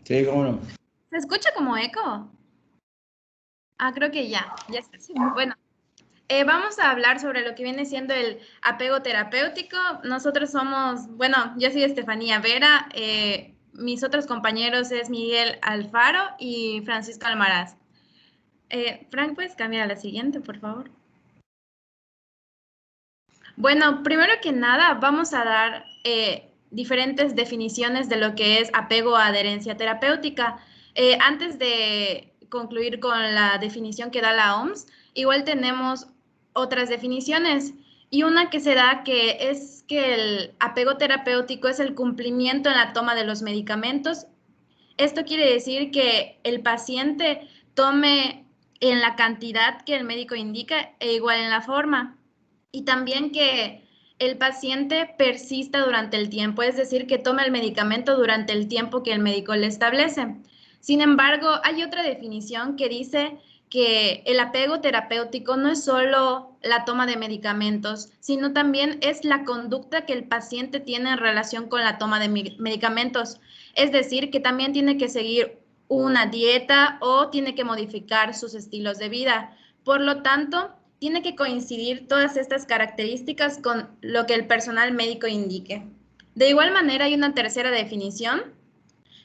Sí, cómo no. ¿Se escucha como eco? Ah, creo que ya está. Sí. Bueno, vamos a hablar sobre lo que viene siendo el apego terapéutico. Nosotros somos, bueno, yo soy Estefanía Vera, mis otros compañeros es Miguel Alfaro y Francisco Almaraz. Frank, ¿puedes cambiar a la siguiente, por favor? Bueno, primero que nada, vamos a dar diferentes definiciones de lo que es apego o adherencia terapéutica. Antes de concluir con la definición que da la OMS, igual tenemos otras definiciones y una que se da que es que el apego terapéutico es el cumplimiento en la toma de los medicamentos. Esto quiere decir que el paciente tome en la cantidad que el médico indica e igual en la forma. Y también que el paciente persista durante el tiempo, es decir, que tome el medicamento durante el tiempo que el médico le establece. Sin embargo, hay otra definición que dice que el apego terapéutico no es solo la toma de medicamentos, sino también es la conducta que el paciente tiene en relación con la toma de medicamentos. Es decir, que también tiene que seguir una dieta o tiene que modificar sus estilos de vida. Por lo tanto, tiene que coincidir todas estas características con lo que el personal médico indique. De igual manera, hay una tercera definición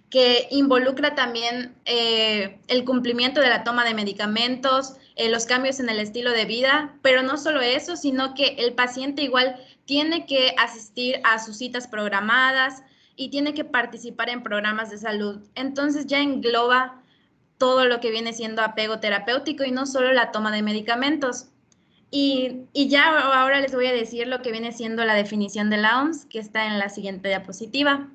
que involucra también el cumplimiento de la toma de medicamentos, los cambios en el estilo de vida, pero no solo eso, sino que el paciente igual tiene que asistir a sus citas programadas y tiene que participar en programas de salud. Entonces ya engloba todo lo que viene siendo apego terapéutico y no solo la toma de medicamentos. Y ya ahora les voy a decir lo que viene siendo la definición de la OMS, que está en la siguiente diapositiva.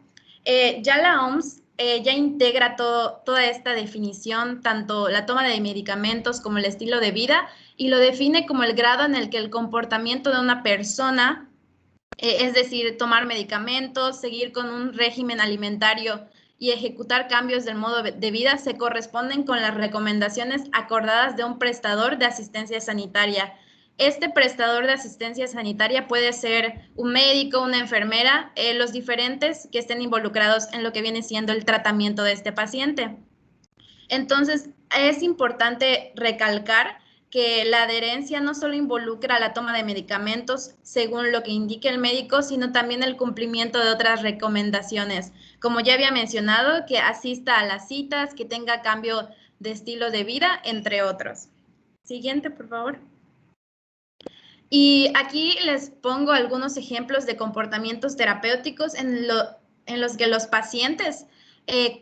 Ya la OMS ya integra toda esta definición, tanto la toma de medicamentos como el estilo de vida, y lo define como el grado en el que el comportamiento de una persona, es decir, tomar medicamentos, seguir con un régimen alimentario y ejecutar cambios del modo de vida, se corresponden con las recomendaciones acordadas de un prestador de asistencia sanitaria. Este prestador de asistencia sanitaria puede ser un médico, una enfermera, los diferentes que estén involucrados en lo que viene siendo el tratamiento de este paciente. Entonces, es importante recalcar que la adherencia no solo involucra la toma de medicamentos según lo que indique el médico, sino también el cumplimiento de otras recomendaciones. Como ya había mencionado, que asista a las citas, que tenga cambio de estilo de vida, entre otros. Siguiente, por favor. Y aquí les pongo algunos ejemplos de comportamientos terapéuticos en los que los pacientes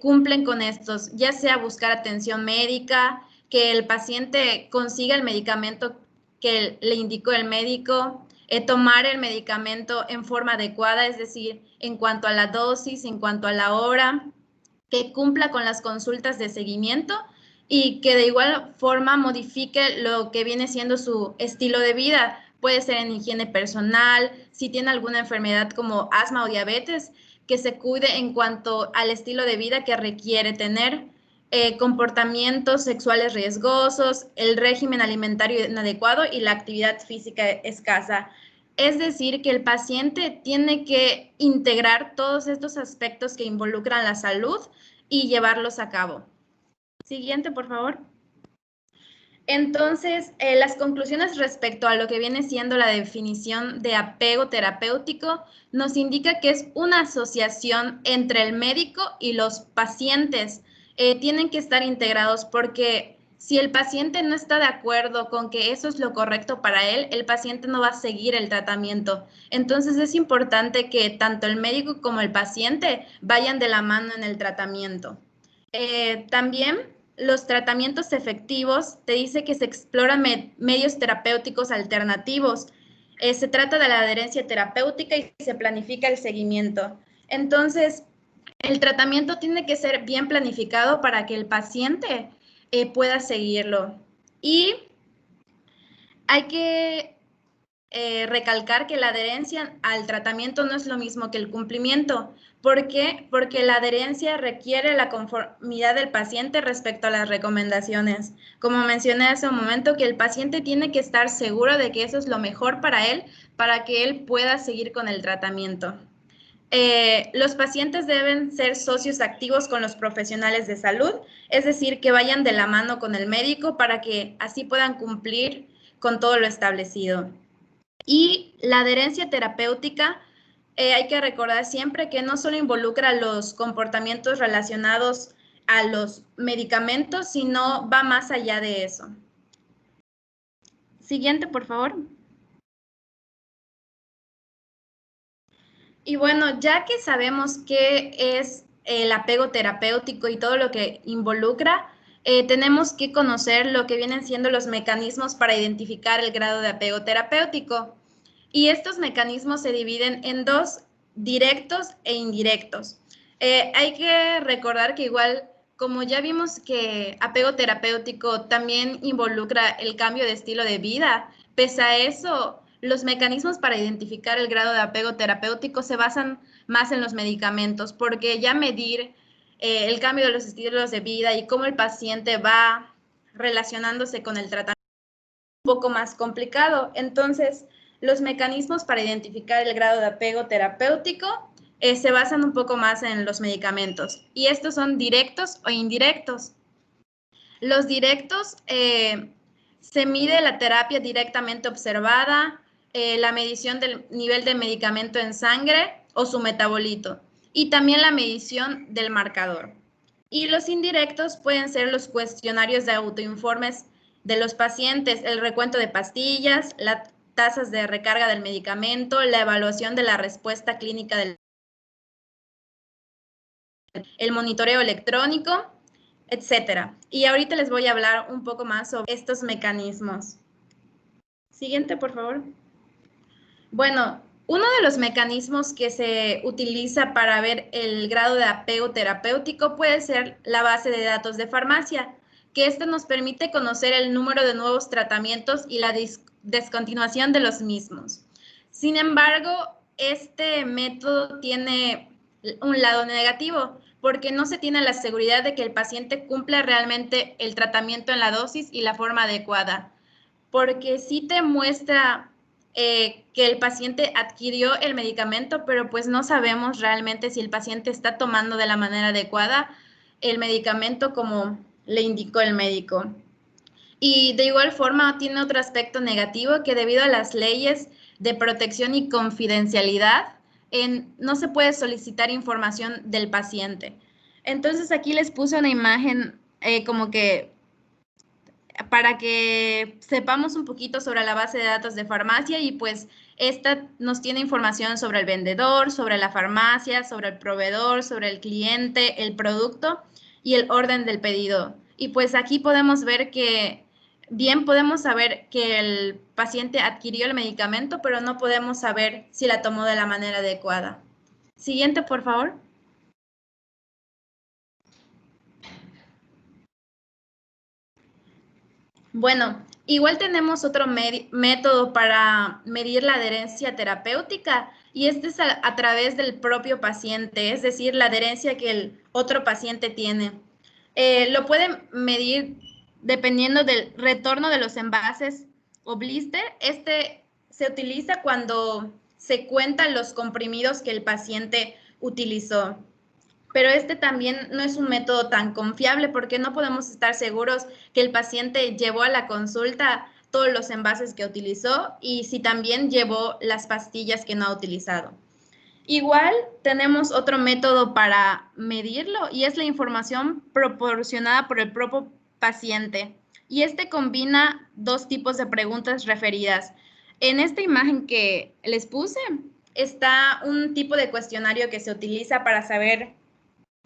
cumplen con estos, ya sea buscar atención médica, que el paciente consiga el medicamento que le indicó el médico, tomar el medicamento en forma adecuada, es decir, en cuanto a la dosis, en cuanto a la hora, que cumpla con las consultas de seguimiento y que de igual forma modifique lo que viene siendo su estilo de vida. Puede ser en higiene personal, si tiene alguna enfermedad como asma o diabetes, que se cuide en cuanto al estilo de vida que requiere tener, comportamientos sexuales riesgosos, el régimen alimentario inadecuado y la actividad física escasa. Es decir, que el paciente tiene que integrar todos estos aspectos que involucran la salud y llevarlos a cabo. Siguiente, por favor. Entonces, las conclusiones respecto a lo que viene siendo la definición de apego terapéutico nos indica que es una asociación entre el médico y los pacientes. Tienen que estar integrados porque si el paciente no está de acuerdo con que eso es lo correcto para él, el paciente no va a seguir el tratamiento. Entonces, es importante que tanto el médico como el paciente vayan de la mano en el tratamiento. También los tratamientos efectivos te dice que se exploran medios terapéuticos alternativos. Se trata de la adherencia terapéutica y se planifica el seguimiento. Entonces, el tratamiento tiene que ser bien planificado para que el paciente pueda seguirlo. Y hay que recalcar que la adherencia al tratamiento no es lo mismo que el cumplimiento. ¿Por qué? Porque la adherencia requiere la conformidad del paciente respecto a las recomendaciones. Como mencioné hace un momento, que el paciente tiene que estar seguro de que eso es lo mejor para él que él pueda seguir con el tratamiento. los pacientes deben ser socios activos con los profesionales de salud, es decir, que vayan de la mano con el médico para que así puedan cumplir con todo lo establecido. Y la adherencia terapéutica, hay que recordar siempre que no solo involucra los comportamientos relacionados a los medicamentos, sino va más allá de eso. Siguiente, por favor. Y bueno, ya que sabemos qué es el apego terapéutico y todo lo que involucra, tenemos que conocer lo que vienen siendo los mecanismos para identificar el grado de apego terapéutico. Y estos mecanismos se dividen en dos, directos e indirectos. Hay que recordar que igual, como ya vimos que apego terapéutico también involucra el cambio de estilo de vida, pese a eso, los mecanismos para identificar el grado de apego terapéutico se basan más en los medicamentos, porque ya medir el cambio de los estilos de vida y cómo el paciente va relacionándose con el tratamiento es un poco más complicado. Entonces, los mecanismos para identificar el grado de apego terapéutico se basan un poco más en los medicamentos, y estos son directos o indirectos. Los directos, se mide la terapia directamente observada, la medición del nivel de medicamento en sangre o su metabolito, y también la medición del marcador. Y los indirectos pueden ser los cuestionarios de autoinformes de los pacientes, el recuento de pastillas, las tasas de recarga del medicamento, la evaluación de la respuesta clínica del el monitoreo electrónico, etcétera. Y ahorita les voy a hablar un poco más sobre estos mecanismos. Siguiente, por favor. Bueno, uno de los mecanismos que se utiliza para ver el grado de apego terapéutico puede ser la base de datos de farmacia, que esto nos permite conocer el número de nuevos tratamientos y la descontinuación de los mismos. Sin embargo, este método tiene un lado negativo, porque no se tiene la seguridad de que el paciente cumpla realmente el tratamiento en la dosis y la forma adecuada, porque sí te muestra que el paciente adquirió el medicamento, pero pues no sabemos realmente si el paciente está tomando de la manera adecuada el medicamento como le indicó el médico. Y de igual forma tiene otro aspecto negativo, que debido a las leyes de protección y confidencialidad, no se puede solicitar información del paciente. Entonces aquí les puse una imagen como que para que sepamos un poquito sobre la base de datos de farmacia, y pues esta nos tiene información sobre el vendedor, sobre la farmacia, sobre el proveedor, sobre el cliente, el producto y el orden del pedido. Y pues aquí podemos ver que bien podemos saber que el paciente adquirió el medicamento, pero no podemos saber si la tomó de la manera adecuada. Siguiente, por favor. Bueno, igual tenemos otro método para medir la adherencia terapéutica, y este es a través del propio paciente, es decir, la adherencia que el otro paciente tiene. Lo pueden medir dependiendo del retorno de los envases o blister. Este se utiliza cuando se cuentan los comprimidos que el paciente utilizó. Pero este también no es un método tan confiable, porque no podemos estar seguros que el paciente llevó a la consulta todos los envases que utilizó y si también llevó las pastillas que no ha utilizado. Igual tenemos otro método para medirlo, y es la información proporcionada por el propio paciente. Y este combina dos tipos de preguntas referidas. En esta imagen que les puse está un tipo de cuestionario que se utiliza para saber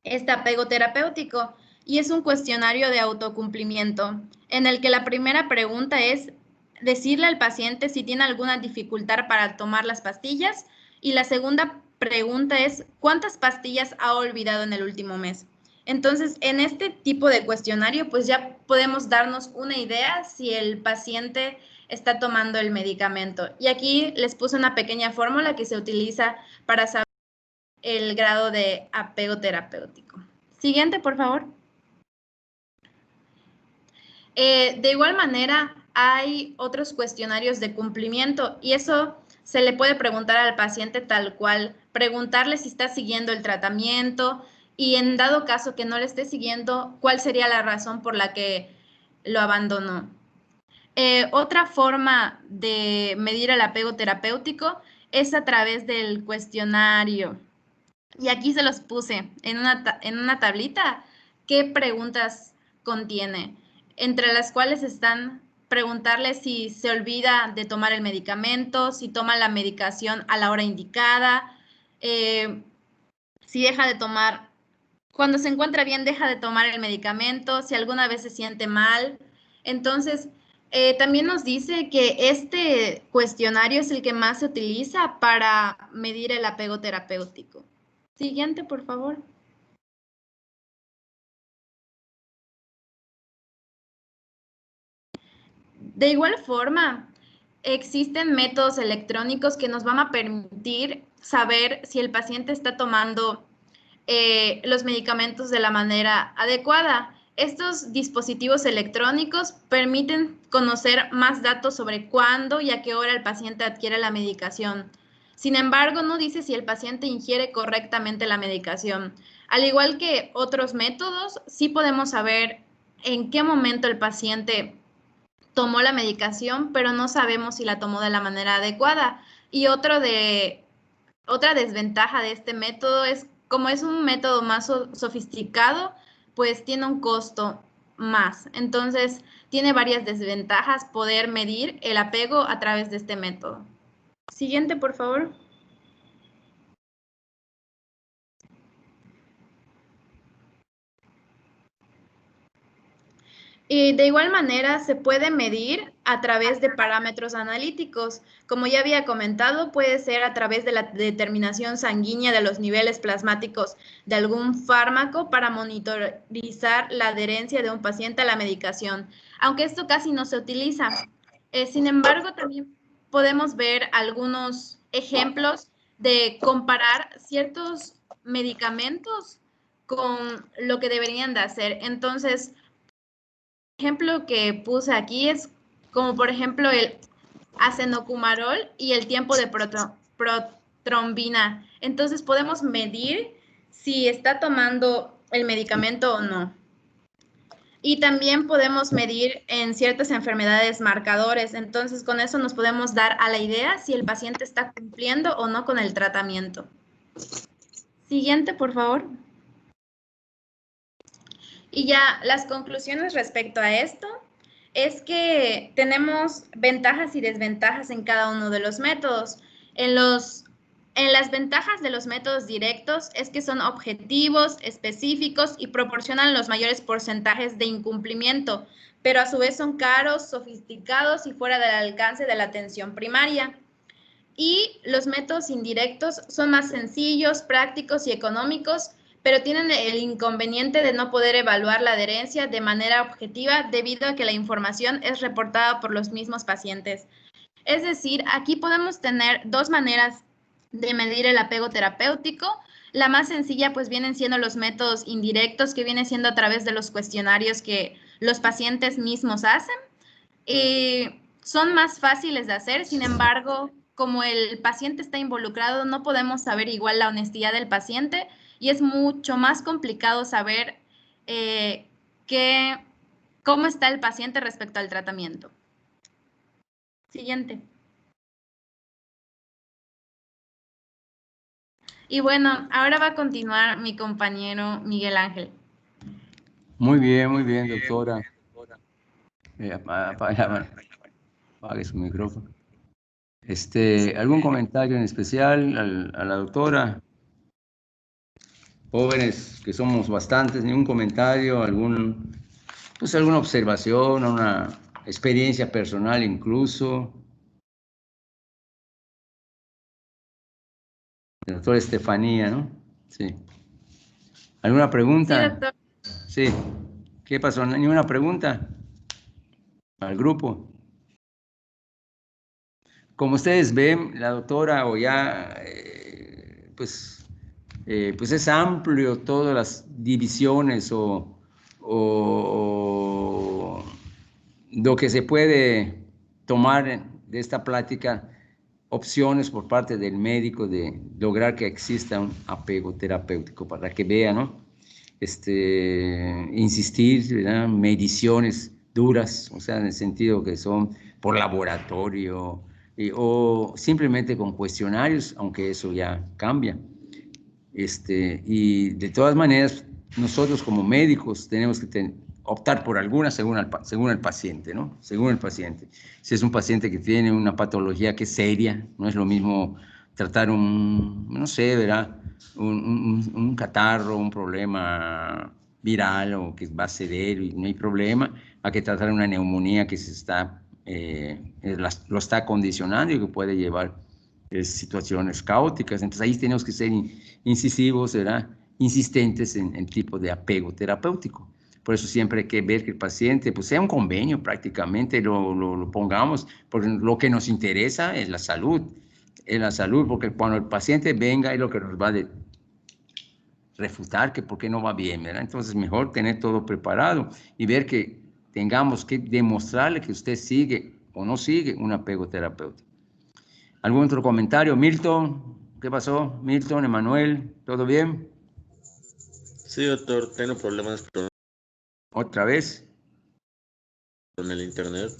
este apego terapéutico, y es un cuestionario de autocumplimiento, en el que la primera pregunta es decirle al paciente si tiene alguna dificultad para tomar las pastillas, y la segunda pregunta es ¿cuántas pastillas ha olvidado en el último mes? Entonces, en este tipo de cuestionario, pues ya podemos darnos una idea si el paciente está tomando el medicamento. Y aquí les puse una pequeña fórmula que se utiliza para saber el grado de apego terapéutico. Siguiente, por favor. De igual manera, hay otros cuestionarios de cumplimiento, y eso se le puede preguntar al paciente tal cual preguntarle si está siguiendo el tratamiento y en dado caso que no le esté siguiendo, cuál sería la razón por la que lo abandonó. Otra forma de medir el apego terapéutico es a través del cuestionario. Y aquí se los puse en una tablita qué preguntas contiene, entre las cuales están preguntarle si se olvida de tomar el medicamento, si toma la medicación a la hora indicada, si deja de tomar, cuando se encuentra bien, deja de tomar el medicamento, si alguna vez se siente mal. Entonces, también nos dice que este cuestionario es el que más se utiliza para medir el apego terapéutico. Siguiente, por favor. De igual forma, existen métodos electrónicos que nos van a permitir saber si el paciente está tomando los medicamentos de la manera adecuada. Estos dispositivos electrónicos permiten conocer más datos sobre cuándo y a qué hora el paciente adquiere la medicación. Sin embargo, no dice si el paciente ingiere correctamente la medicación. Al igual que otros métodos, sí podemos saber en qué momento el paciente tomó la medicación, pero no sabemos si la tomó de la manera adecuada. Y otra desventaja de este método es, como es un método más sofisticado, pues tiene un costo más. Entonces, tiene varias desventajas poder medir el apego a través de este método. Siguiente, por favor. Y de igual manera se puede medir a través de parámetros analíticos. Como ya había comentado, puede ser a través de la determinación sanguínea de los niveles plasmáticos de algún fármaco para monitorizar la adherencia de un paciente a la medicación, aunque esto casi no se utiliza. Sin embargo, también podemos ver algunos ejemplos de comparar ciertos medicamentos con lo que deberían de hacer. Entonces, ejemplo que puse aquí es como por ejemplo el acenocumarol y el tiempo de protrombina. Entonces podemos medir si está tomando el medicamento o no. Y también podemos medir en ciertas enfermedades marcadores. Entonces con eso nos podemos dar a la idea si el paciente está cumpliendo o no con el tratamiento. Siguiente, por favor. Y ya las conclusiones respecto a esto es que tenemos ventajas y desventajas en cada uno de los métodos. En las ventajas de los métodos directos es que son objetivos, específicos y proporcionan los mayores porcentajes de incumplimiento, pero a su vez son caros, sofisticados y fuera del alcance de la atención primaria. Y los métodos indirectos son más sencillos, prácticos y económicos, pero tienen el inconveniente de no poder evaluar la adherencia de manera objetiva debido a que la información es reportada por los mismos pacientes. Es decir, aquí podemos tener dos maneras de medir el apego terapéutico. La más sencilla pues vienen siendo los métodos indirectos, que viene siendo a través de los cuestionarios que los pacientes mismos hacen. Son más fáciles de hacer, sin embargo, como el paciente está involucrado, no podemos saber igual la honestidad del paciente y es mucho más complicado saber cómo está el paciente respecto al tratamiento. Siguiente. Y bueno, ahora va a continuar mi compañero Miguel Ángel. Muy bien, doctora. Apague su micrófono. ¿Algún comentario en especial a la doctora? Jóvenes, que somos bastantes, ningún comentario, alguna observación, una experiencia personal incluso. La doctora Estefanía, ¿no? Sí. ¿Alguna pregunta? Sí, doctor. Sí. ¿Qué pasó? ¿Ninguna pregunta al grupo? Como ustedes ven, la doctora Ollá, pues es amplio todas las divisiones o lo que se puede tomar de esta plática opciones por parte del médico de lograr que exista un apego terapéutico para que vea, ¿no? Insistir, ¿verdad? Mediciones duras, o sea, en el sentido que son por laboratorio o simplemente con cuestionarios, aunque eso ya cambia. Y de todas maneras, nosotros como médicos tenemos que optar por alguna según el paciente, ¿no? Según el paciente. Si es un paciente que tiene una patología que es seria, no es lo mismo tratar no sé, ¿verdad? Un catarro, un problema viral o que va a ceder y no hay problema, a que tratar una neumonía que lo está condicionando y que puede llevar situaciones caóticas. Entonces ahí tenemos que ser incisivos, ¿verdad? Insistentes en el tipo de apego terapéutico. Por eso siempre hay que ver que el paciente, pues sea un convenio prácticamente, lo pongamos, porque lo que nos interesa es la salud, porque cuando el paciente venga es lo que nos va a refutar que por qué no va bien, ¿verdad? Entonces mejor tener todo preparado y ver que tengamos que demostrarle que usted sigue o no sigue un apego terapéutico. ¿Algún otro comentario? Milton, ¿qué pasó? Milton, Emanuel, ¿todo bien? Sí, doctor, tengo problemas ¿Otra vez? con el internet.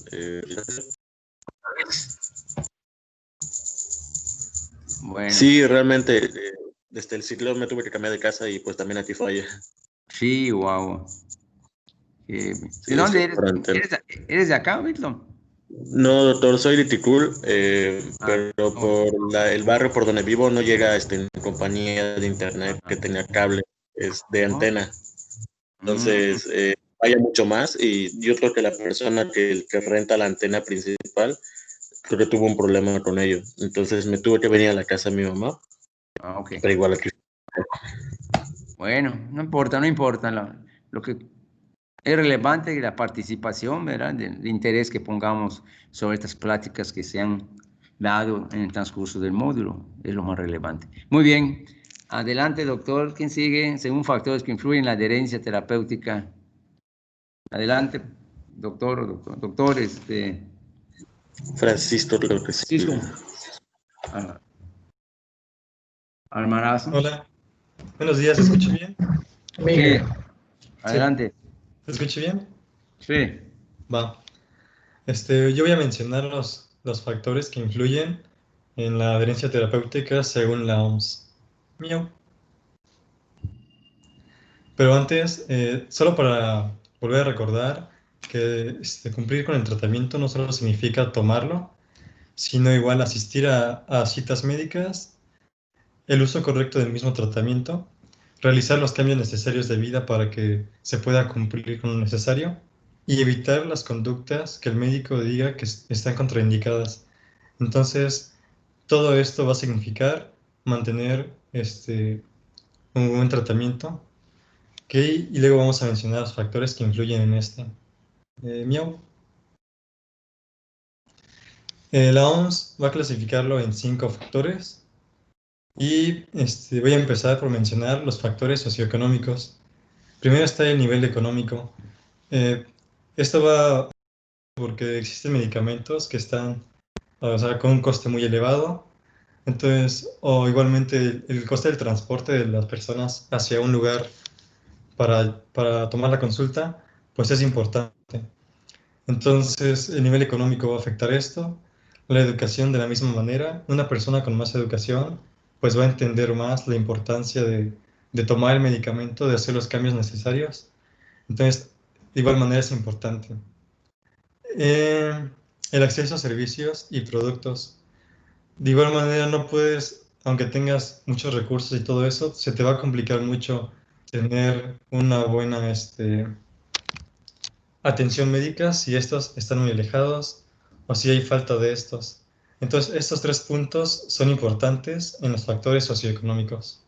Bueno. Sí, realmente, desde el ciclo me tuve que cambiar de casa y pues también aquí falla. Sí, wow. ¿De Sí, dónde estoy eres? ¿Eres de acá, Milton? No, doctor, soy de Ticul, pero no. por el barrio por donde vivo no llega compañía de internet que tenga cable, es de antena. Entonces, falla mucho más y yo creo que la persona que renta la antena principal, creo que tuvo un problema con ello. Entonces me tuve que venir a la casa de mi mamá, Ok. pero igual aquí. Bueno, no importa, no importa. Lo que es relevante es la participación, ¿verdad? El interés que pongamos sobre estas pláticas que se han dado en el transcurso del módulo. Es lo más relevante. Muy bien. Adelante, doctor. ¿Quién sigue? Según factores que influyen en la adherencia terapéutica. Adelante, doctor. Francisco, creo que sí. Francisco. Almaraz. Hola, buenos días, ¿se escucha bien? Sí. Adelante. ¿Se escucha bien? Sí. Va. Yo voy a mencionar los factores que influyen en la adherencia terapéutica según la OMS. Miau. Pero antes, solo para volver a recordar que cumplir con el tratamiento no solo significa tomarlo, sino igual asistir a citas médicas, el uso correcto del mismo tratamiento, realizar los cambios necesarios de vida para que se pueda cumplir con lo necesario y evitar las conductas que el médico diga que están contraindicadas. Entonces, todo esto va a significar mantener un buen tratamiento. ¿Okay? Y luego vamos a mencionar los factores que influyen en este. Miau. La OMS va a clasificarlo en 5 factores. Y voy a empezar por mencionar los factores socioeconómicos. Primero está el nivel económico. Esto va porque existen medicamentos que están, o sea, con un coste muy elevado. Entonces, o igualmente el coste del transporte de las personas hacia un lugar para tomar la consulta, pues es importante. Entonces, el nivel económico va a afectar esto. La educación de la misma manera. Una persona con más educación, pues va a entender más la importancia de tomar el medicamento, de hacer los cambios necesarios. Entonces, de igual manera es importante. El acceso a servicios y productos. De igual manera no puedes, aunque tengas muchos recursos y todo eso, se te va a complicar mucho tener una buena atención médica si estos están muy alejados o si hay falta de estos. Entonces, estos 3 puntos son importantes en los factores socioeconómicos.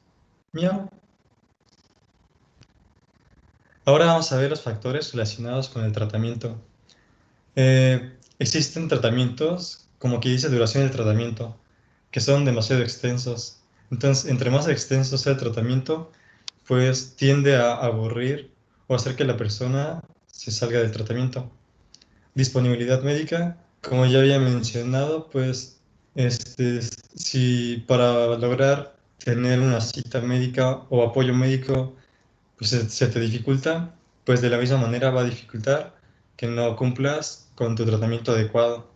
Miau. Ahora vamos a ver los factores relacionados con el tratamiento. Existen tratamientos, como que dice duración del tratamiento, que son demasiado extensos. Entonces, entre más extenso sea el tratamiento, pues tiende a aburrir o hacer que la persona se salga del tratamiento. Disponibilidad médica, como ya había mencionado, pues Si para lograr tener una cita médica o apoyo médico, pues se te dificulta, pues de la misma manera va a dificultar que no cumplas con tu tratamiento adecuado.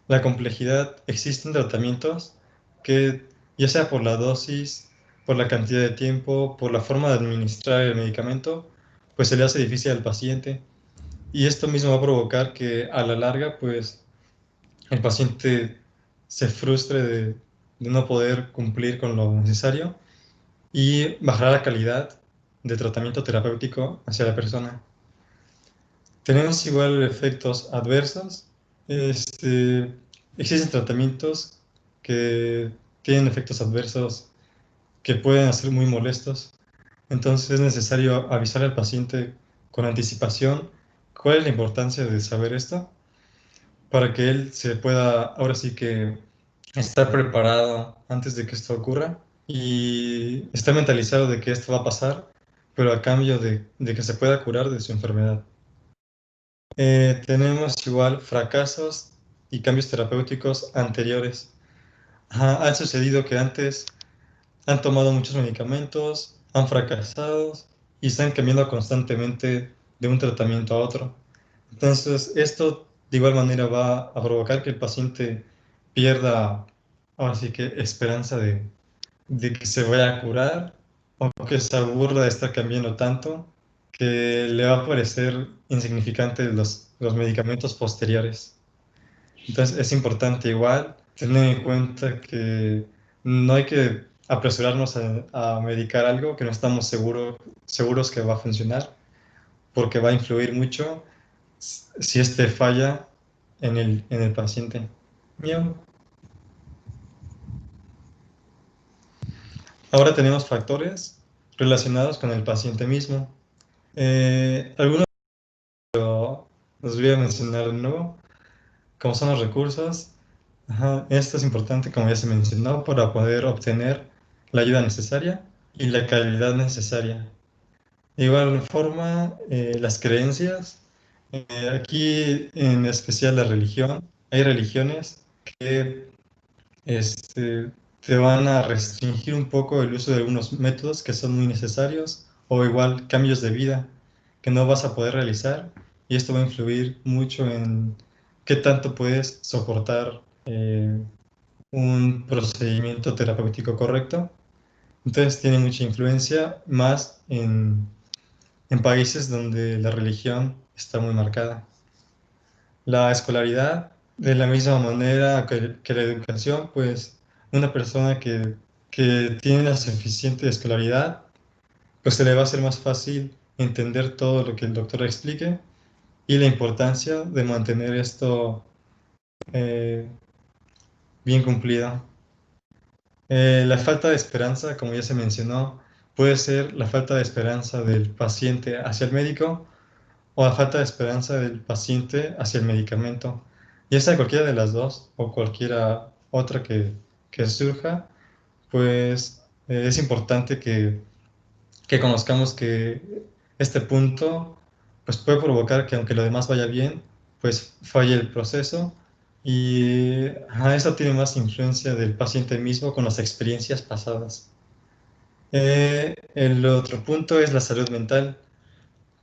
La complejidad, existen tratamientos que, ya sea por la dosis, por la cantidad de tiempo, por la forma de administrar el medicamento, pues se le hace difícil al paciente. Y esto mismo va a provocar que a la larga, pues el paciente se frustre de no poder cumplir con lo necesario y bajará la calidad de tratamiento terapéutico hacia la persona. Tenemos igual efectos adversos. Existen tratamientos que tienen efectos adversos que pueden ser muy molestos. Entonces es necesario avisar al paciente con anticipación cuál es la importancia de saber esto para que él se pueda, ahora sí que, estar preparado antes de que esto ocurra y estar mentalizado de que esto va a pasar, pero a cambio de que se pueda curar de su enfermedad. Tenemos igual fracasos y cambios terapéuticos anteriores. Ha sucedido que antes han tomado muchos medicamentos, han fracasado y están cambiando constantemente de un tratamiento a otro. Entonces, esto de igual manera va a provocar que el paciente pierda, ahora sí que, esperanza de que se vaya a curar o que se aburra de estar cambiando tanto que le va a parecer insignificante los medicamentos posteriores. Entonces, es importante igual tener en cuenta que no hay que apresurarnos a medicar algo que no estamos seguros que va a funcionar, porque va a influir mucho si este falla en el paciente. Miau. Ahora tenemos factores relacionados con el paciente mismo. Algunos los voy a mencionar de nuevo, como son los recursos. Esto es importante, como ya se mencionó, para poder obtener la ayuda necesaria y la calidad necesaria. De igual forma, las creencias. Aquí en especial la religión. Hay religiones que te van a restringir un poco el uso de algunos métodos que son muy necesarios o igual cambios de vida que no vas a poder realizar y esto va a influir mucho en qué tanto puedes soportar un procedimiento terapéutico correcto. Entonces tiene mucha influencia más en países donde la religión está muy marcada. La escolaridad, de la misma manera que la educación, pues una persona que tiene la suficiente escolaridad, pues se le va a hacer más fácil entender todo lo que el doctor explique y la importancia de mantener esto eh, bien cumplido. La falta de esperanza, como ya se mencionó, puede ser la falta de esperanza del paciente hacia el médico o la falta de esperanza del paciente hacia el medicamento. Ya sea cualquiera de las dos o cualquiera otra que surja, pues es importante que conozcamos que este punto pues puede provocar que aunque lo demás vaya bien, pues falle el proceso y eso tiene más influencia del paciente mismo con las experiencias pasadas. El otro punto es la salud mental.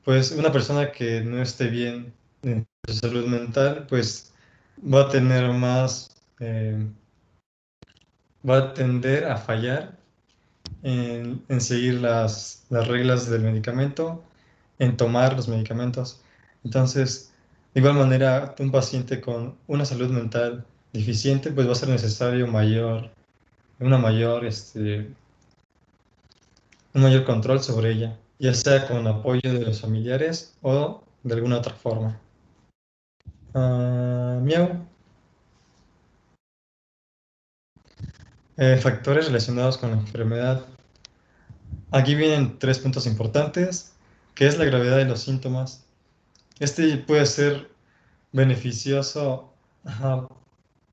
Pues una persona que no esté bien en su salud mental, pues va a tener más, va a tender a fallar en seguir las reglas del medicamento, en tomar los medicamentos. Entonces, de igual manera, un paciente con una salud mental deficiente, pues va a ser necesario una mayor, un mayor control sobre ella, ya sea con apoyo de los familiares o de alguna otra forma. Miau. Factores relacionados con la enfermedad. Aquí vienen 3 puntos importantes, que es la gravedad de los síntomas. Este puede ser beneficioso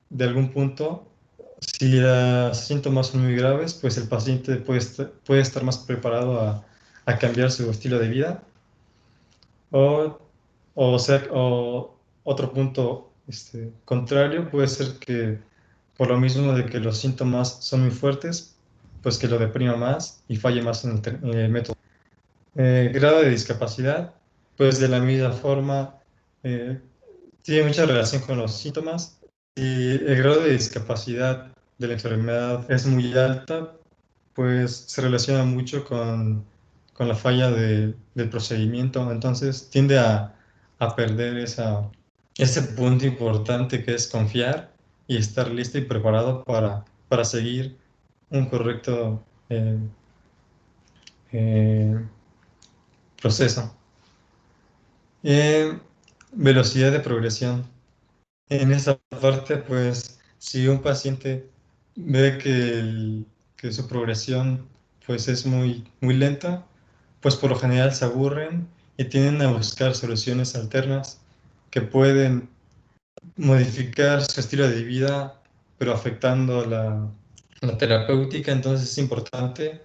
de algún punto. Si los síntomas son muy graves, pues el paciente puede estar más preparado a cambiar su estilo de vida. O otro punto contrario puede ser que por lo mismo de que los síntomas son muy fuertes, pues que lo deprima más y falle más en el método. Grado de discapacidad, pues de la misma forma, tiene mucha relación con los síntomas. Y el grado de discapacidad de la enfermedad es muy alta, pues se relaciona mucho con la falla del procedimiento, entonces tiende a perder ese punto importante que es confiar y estar listo y preparado para seguir un correcto proceso. Velocidad de progresión. En esta parte, pues, si un paciente ve que su progresión pues, es muy lenta, pues por lo general se aburren y tienden a buscar soluciones alternas que pueden modificar su estilo de vida, pero afectando la terapéutica. Entonces es importante,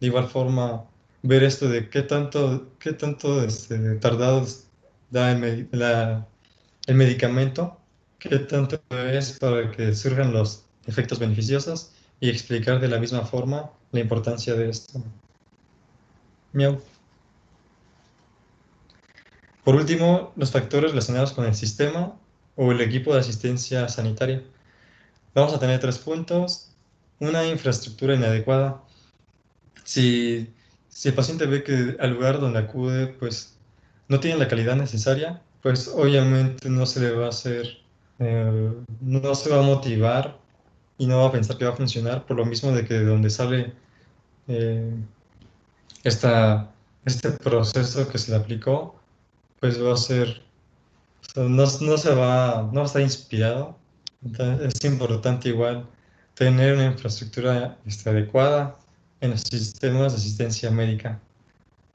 de igual forma, ver esto de qué tanto tardado da el medicamento, qué tanto es para que surjan los efectos beneficiosos y explicar de la misma forma la importancia de esto. Miau. Por último, los factores relacionados con el sistema o el equipo de asistencia sanitaria. Vamos a tener 3 puntos. Una infraestructura inadecuada. Si el paciente ve que al lugar donde acude pues, no tiene la calidad necesaria, pues obviamente no se le va a hacer, no se va a motivar y no va a pensar que va a funcionar, por lo mismo de que de donde sale eh, este proceso que se le aplicó, pues va a ser, o sea, no va a estar inspirado. Entonces es importante igual tener una infraestructura adecuada en los sistemas de asistencia médica.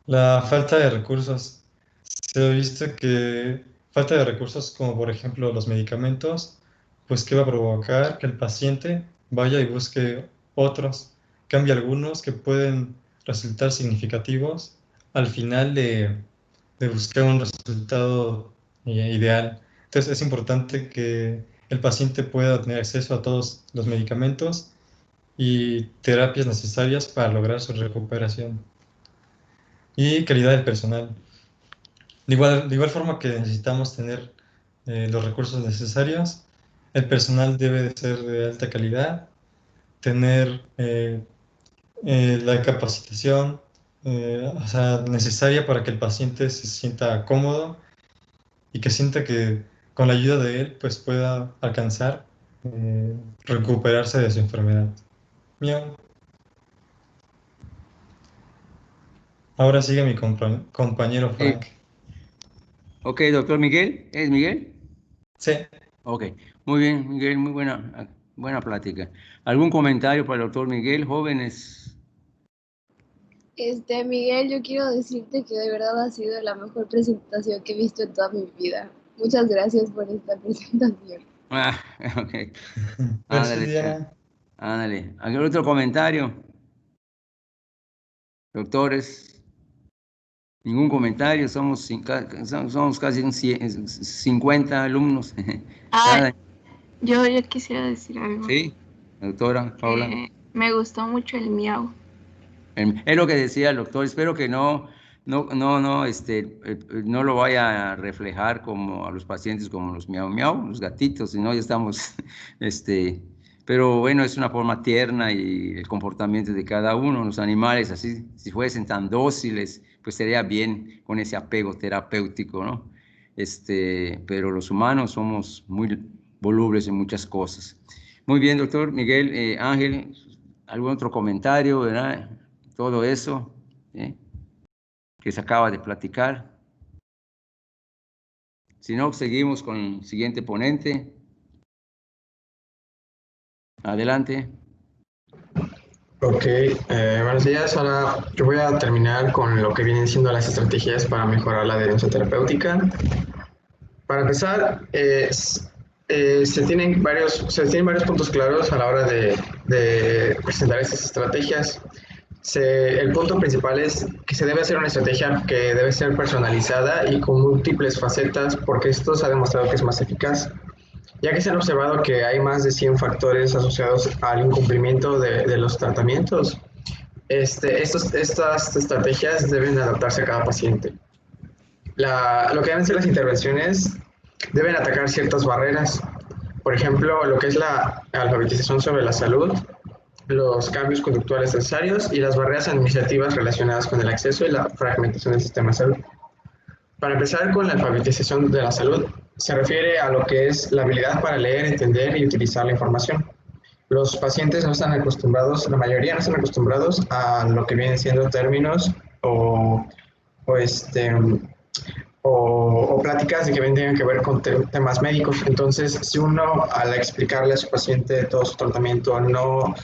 La falta de recursos. Se ha visto que falta de recursos como por ejemplo los medicamentos, pues que va a provocar que el paciente vaya y busque otros, cambie algunos que pueden resultar significativos al final de buscar un resultado ideal. Entonces es importante que el paciente pueda tener acceso a todos los medicamentos y terapias necesarias para lograr su recuperación. Y calidad del personal. De igual forma que necesitamos tener los recursos necesarios, el personal debe de ser de alta calidad, tener la capacitación o sea, necesaria para que el paciente se sienta cómodo y que sienta que con la ayuda de él pues, pueda alcanzar recuperarse de su enfermedad. Miau. Ahora sigue mi compañero Frank. Ok, doctor Miguel. ¿Es Miguel? Sí. Ok, muy bien, Miguel, muy buena plática. ¿Algún comentario para el doctor Miguel, jóvenes? Miguel, yo quiero decirte que de verdad ha sido la mejor presentación que he visto en toda mi vida. Muchas gracias por esta presentación. Ah, ok. Gracias, Diana. Ándale. ¿Algún otro comentario? Doctores, ningún comentario, somos casi 50 alumnos. Yo quisiera decir algo. Sí, doctora Paula. Me gustó mucho el miau. Es lo que decía el doctor, espero que no lo vaya a reflejar como a los pacientes como los miau miau, los gatitos, sino ya estamos, pero bueno, es una forma tierna y el comportamiento de cada uno, los animales así, si fuesen tan dóciles, pues sería bien con ese apego terapéutico, ¿no? Pero los humanos somos muy volubles en muchas cosas. Muy bien, doctor Miguel, Ángel, ¿algún otro comentario, verdad? Todo eso que se acaba de platicar. Si no, seguimos con el siguiente ponente. Adelante. Ok, buenos días. Ahora yo voy a terminar con lo que vienen siendo las estrategias para mejorar la adherencia terapéutica. Para empezar, se tienen varios puntos claros a la hora de presentar estas estrategias. El punto principal es que se debe hacer una estrategia que debe ser personalizada y con múltiples facetas, porque esto se ha demostrado que es más eficaz. ya que se han observado que hay más de 100 factores asociados al incumplimiento de los tratamientos. Estas estrategias deben adaptarse a cada paciente. Lo que deben ser las intervenciones deben atacar ciertas barreras. Por ejemplo, lo que es la alfabetización sobre la salud, los cambios conductuales necesarios y las barreras administrativas relacionadas con el acceso y la fragmentación del sistema de salud. Para empezar con la alfabetización de la salud, se refiere a lo que es la habilidad para leer, entender y utilizar la información. Los pacientes no están acostumbrados, la mayoría no están acostumbrados a lo que vienen siendo términos o pláticas de que tengan que ver con temas médicos. Entonces, si uno al explicarle a su paciente todo su tratamiento no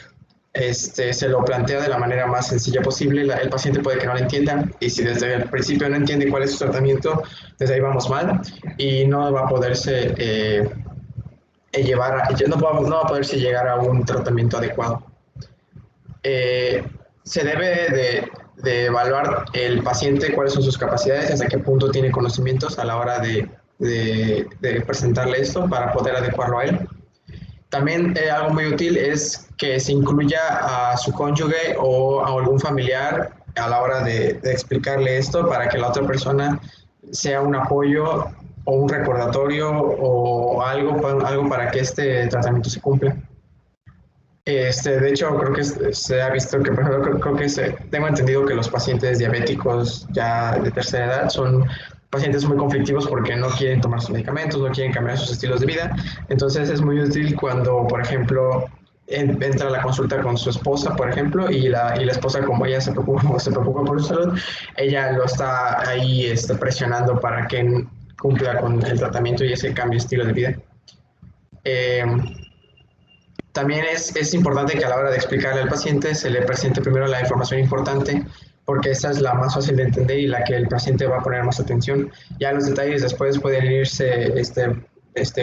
se lo plantea de la manera más sencilla posible, el paciente puede que no lo entienda, y si desde el principio no entiende cuál es su tratamiento, desde ahí vamos mal y no va a poderse no va a poderse llegar a un tratamiento adecuado. Se debe de evaluar el paciente cuáles son sus capacidades, hasta qué punto tiene conocimientos a la hora de presentarle esto para poder adecuarlo a él. También algo muy útil es que se incluya a su cónyuge o a algún familiar a la hora de explicarle esto, para que la otra persona sea un apoyo o un recordatorio o algo para que este tratamiento se cumpla. De hecho, creo que se ha visto que, por ejemplo, tengo entendido que los pacientes diabéticos ya de tercera edad son pacientes muy conflictivos porque no quieren tomar sus medicamentos, no quieren cambiar sus estilos de vida. Entonces es muy útil cuando, por ejemplo, entra a la consulta con su esposa, por ejemplo, y la esposa, como ella se preocupa por su salud, ella lo está ahí presionando para que cumpla con el tratamiento y ese cambio de estilo de vida. También es importante que a la hora de explicarle al paciente se le presente primero la información importante, porque esa es la más fácil de entender y la que el paciente va a poner más atención. Ya los detalles después pueden irse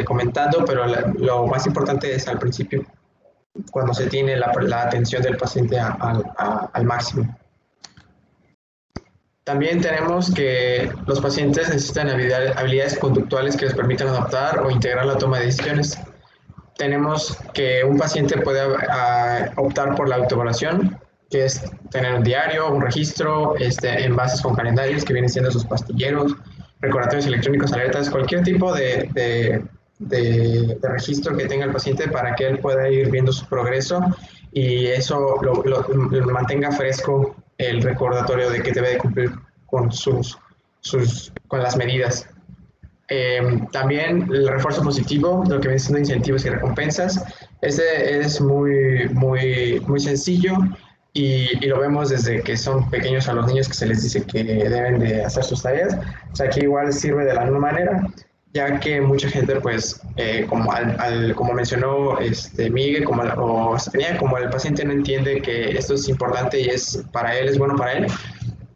comentando, pero lo más importante es al principio, cuando se tiene la atención del paciente al máximo. También tenemos que los pacientes necesitan habilidades conductuales que les permitan adaptar o integrar la toma de decisiones. Tenemos que un paciente puede optar por la autoevaluación, que es tener un diario, un registro, envases con calendarios que vienen siendo sus pastilleros, recordatorios electrónicos, alertas, cualquier tipo de registro que tenga el paciente para que él pueda ir viendo su progreso y eso lo mantenga fresco el recordatorio de que debe de cumplir con con las medidas. También el refuerzo positivo, lo que viene siendo incentivos y recompensas, es muy sencillo y lo vemos desde que son pequeños a los niños, que se les dice que deben de hacer sus tareas. O sea, aquí igual sirve de la misma manera, ya que mucha gente, pues, como mencionó Miguel, como el paciente no entiende que esto es importante y es bueno para él,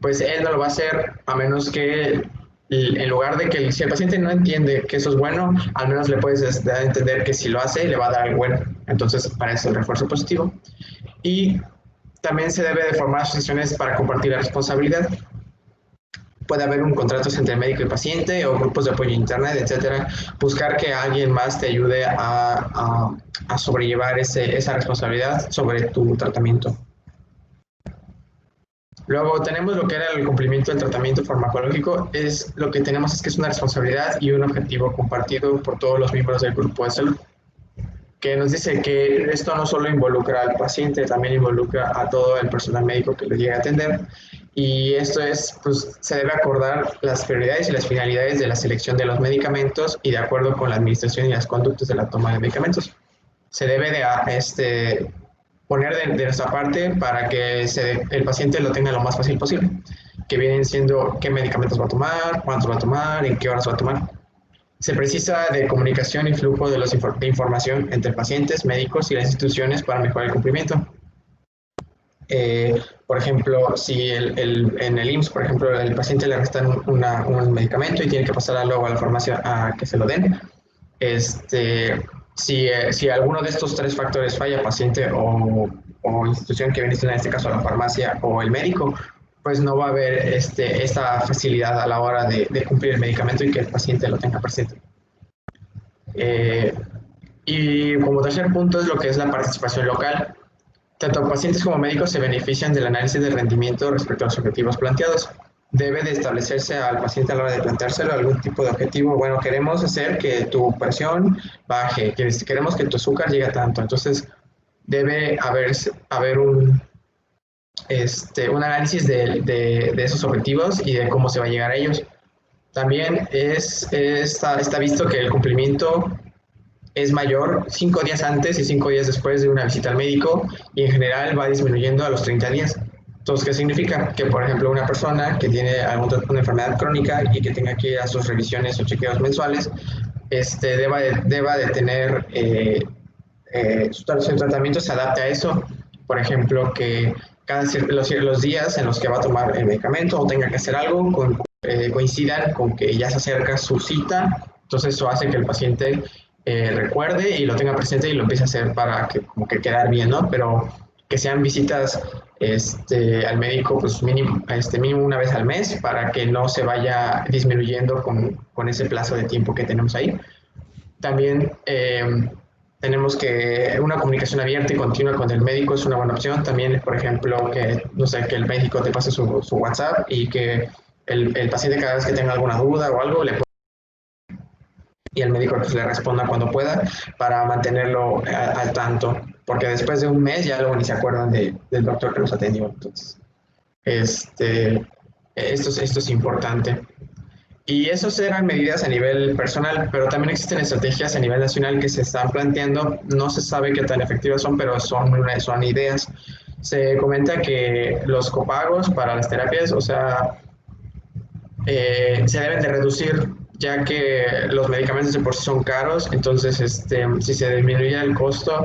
pues él no lo va a hacer a menos que, en lugar de que si el paciente no entiende que eso es bueno, al menos le puedes dar a entender que si lo hace le va a dar algo bueno. Entonces, para eso el refuerzo positivo. Y también se debe de formar asociaciones para compartir la responsabilidad. Puede haber un contrato entre médico y paciente o grupos de apoyo internet, etcétera. Buscar que alguien más te ayude a sobrellevar esa responsabilidad sobre tu tratamiento. Luego tenemos lo que era el cumplimiento del tratamiento farmacológico. Lo que tenemos es que es una responsabilidad y un objetivo compartido por todos los miembros del grupo de salud, que nos dice que esto no solo involucra al paciente, también involucra a todo el personal médico que lo llegue a atender. Y esto pues se debe acordar las prioridades y las finalidades de la selección de los medicamentos y de acuerdo con la administración y las conductas de la toma de medicamentos. Se debe de poner de nuestra parte para que el paciente lo tenga lo más fácil posible, que vienen siendo qué medicamentos va a tomar, cuántos va a tomar, en qué horas va a tomar. Se precisa de comunicación y flujo de información entre pacientes, médicos y las instituciones para mejorar el cumplimiento. Por ejemplo, si en el IMSS, por ejemplo, el paciente le restan un medicamento y tiene que pasar luego a la farmacia a que se lo den, si alguno de estos tres factores falla, paciente o institución, que viene siendo en este caso la farmacia o el médico, pues no va a haber esta facilidad a la hora de cumplir el medicamento y que el paciente lo tenga presente. Y como tercer punto es lo que es la participación local. Tanto pacientes como médicos se benefician del análisis de rendimiento respecto a los objetivos planteados. Debe de establecerse al paciente a la hora de planteárselo algún tipo de objetivo. Bueno, queremos hacer que tu presión baje, queremos que tu azúcar llegue a tanto. Entonces, debe haber un análisis de esos objetivos y de cómo se va a llegar a ellos. También está visto que el cumplimiento es mayor 5 días antes y 5 días después de una visita al médico y en general va disminuyendo a los 30 días. Entonces, ¿qué significa? Que, por ejemplo, una persona que tiene una enfermedad crónica y que tenga que ir a sus revisiones o chequeos mensuales, deba de tener su tratamiento se adapte a eso. Por ejemplo, que los días en los que va a tomar el medicamento o tenga que hacer algo coincidan con que ya se acerca su cita. Entonces, eso hace que el paciente recuerde y lo tenga presente y lo empiece a hacer para que como que quedar bien, ¿no? Pero que sean visitas al médico pues mínimo una vez al mes para que no se vaya disminuyendo con ese plazo de tiempo que tenemos ahí. También tenemos que una comunicación abierta y continua con el médico es una buena opción. También, por ejemplo, que el médico te pase su WhatsApp y que el paciente cada vez que tenga alguna duda o algo y el médico pues, le responda cuando pueda para mantenerlo al tanto, porque después de un mes ya luego ni se acuerdan del doctor que los atendió. Entonces, esto es importante. Y esas eran medidas a nivel personal, pero también existen estrategias a nivel nacional que se están planteando. No se sabe qué tan efectivas son, pero son ideas. Se comenta que los copagos para las terapias, o sea, se deben de reducir, ya que los medicamentos de por sí son caros. Entonces, si se disminuye el costo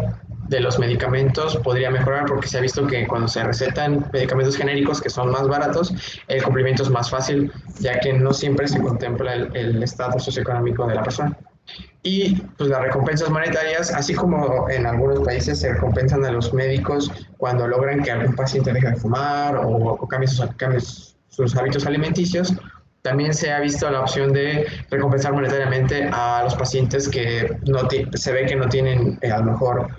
de los medicamentos, podría mejorar, porque se ha visto que cuando se recetan medicamentos genéricos que son más baratos, el cumplimiento es más fácil, ya que no siempre se contempla el estatus socioeconómico de la persona. Y pues las recompensas monetarias, así como en algunos países se recompensan a los médicos cuando logran que algún paciente deje de fumar o cambie sus hábitos alimenticios, también se ha visto la opción de recompensar monetariamente a los pacientes que se ve que no tienen, a lo mejor,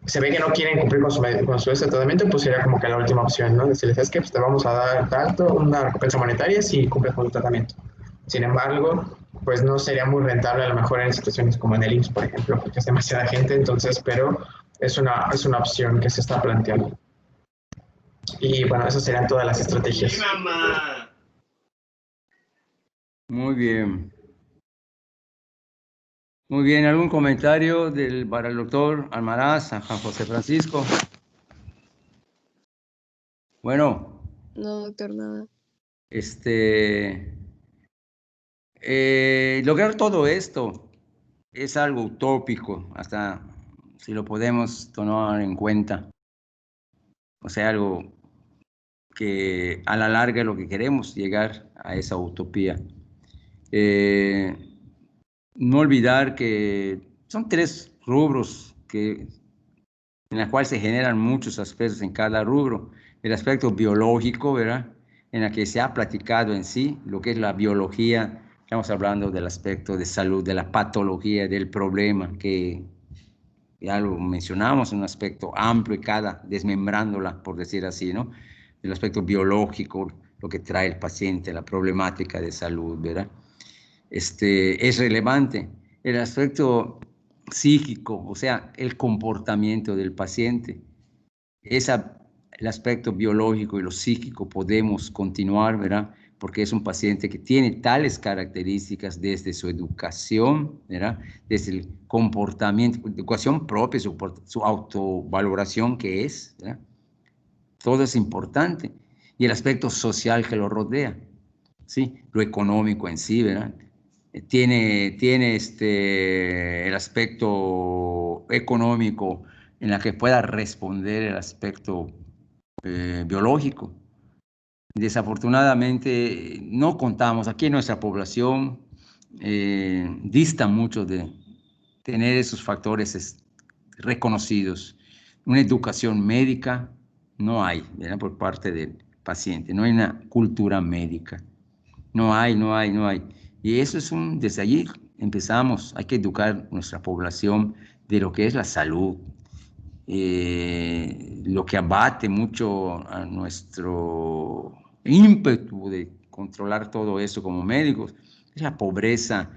se ve que no quieren cumplir con su tratamiento, pues sería como que la última opción, ¿no? Decirles, es que pues, te vamos a dar una recompensa monetaria si cumples con tu tratamiento. Sin embargo, pues no sería muy rentable a lo mejor en situaciones como en el IMSS, por ejemplo, porque es demasiada gente, entonces, pero es una opción que se está planteando. Y bueno, esas serían todas las estrategias. Muy bien. Muy bien, ¿algún comentario para el doctor Almaraz, a Juan José Francisco? Bueno. No, doctor, nada. Lograr todo esto es algo utópico, hasta si lo podemos tomar en cuenta. O sea, algo que a la larga es lo que queremos, llegar a esa utopía. No olvidar que son 3 rubros en la cual se generan muchos aspectos en cada rubro. El aspecto biológico, ¿verdad? En la que se ha platicado en sí, lo que es la biología. Estamos hablando del aspecto de salud, de la patología, del problema, que ya lo mencionamos, un aspecto amplio y desmembrándola, por decir así, ¿no? El aspecto biológico, lo que trae el paciente, la problemática de salud, ¿verdad? Es relevante. El aspecto psíquico, o sea, el comportamiento del paciente. El aspecto biológico y lo psíquico podemos continuar, ¿verdad? Porque es un paciente que tiene tales características desde su educación, ¿verdad? Desde el comportamiento, educación propia, su autovaloración que es, ¿verdad? Todo es importante. Y el aspecto social que lo rodea, ¿sí? Lo económico en sí, ¿verdad? Tiene el aspecto económico en la que pueda responder el aspecto biológico. Desafortunadamente no contamos, aquí nuestra población dista mucho de tener esos factores reconocidos. Una educación médica no hay, ¿verdad? Por parte del paciente, no hay una cultura médica, no hay. Y eso desde allí empezamos, hay que educar nuestra población de lo que es la salud. Lo que abate mucho a nuestro ímpetu de controlar todo eso como médicos es la pobreza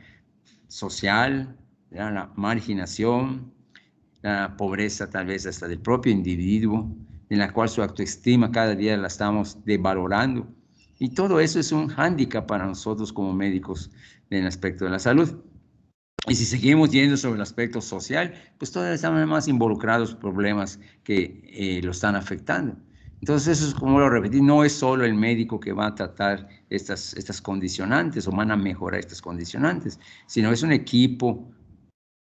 social, ¿verdad? La marginación, la pobreza tal vez hasta del propio individuo, en la cual su autoestima cada día la estamos devalorando. Y todo eso es un hándicap para nosotros como médicos en el aspecto de la salud. Y si seguimos yendo sobre el aspecto social, pues todavía estamos más involucrados en problemas que lo están afectando. Entonces, eso es, como lo repetí, no es solo el médico que va a tratar estas condicionantes o van a mejorar estas condicionantes, sino es un equipo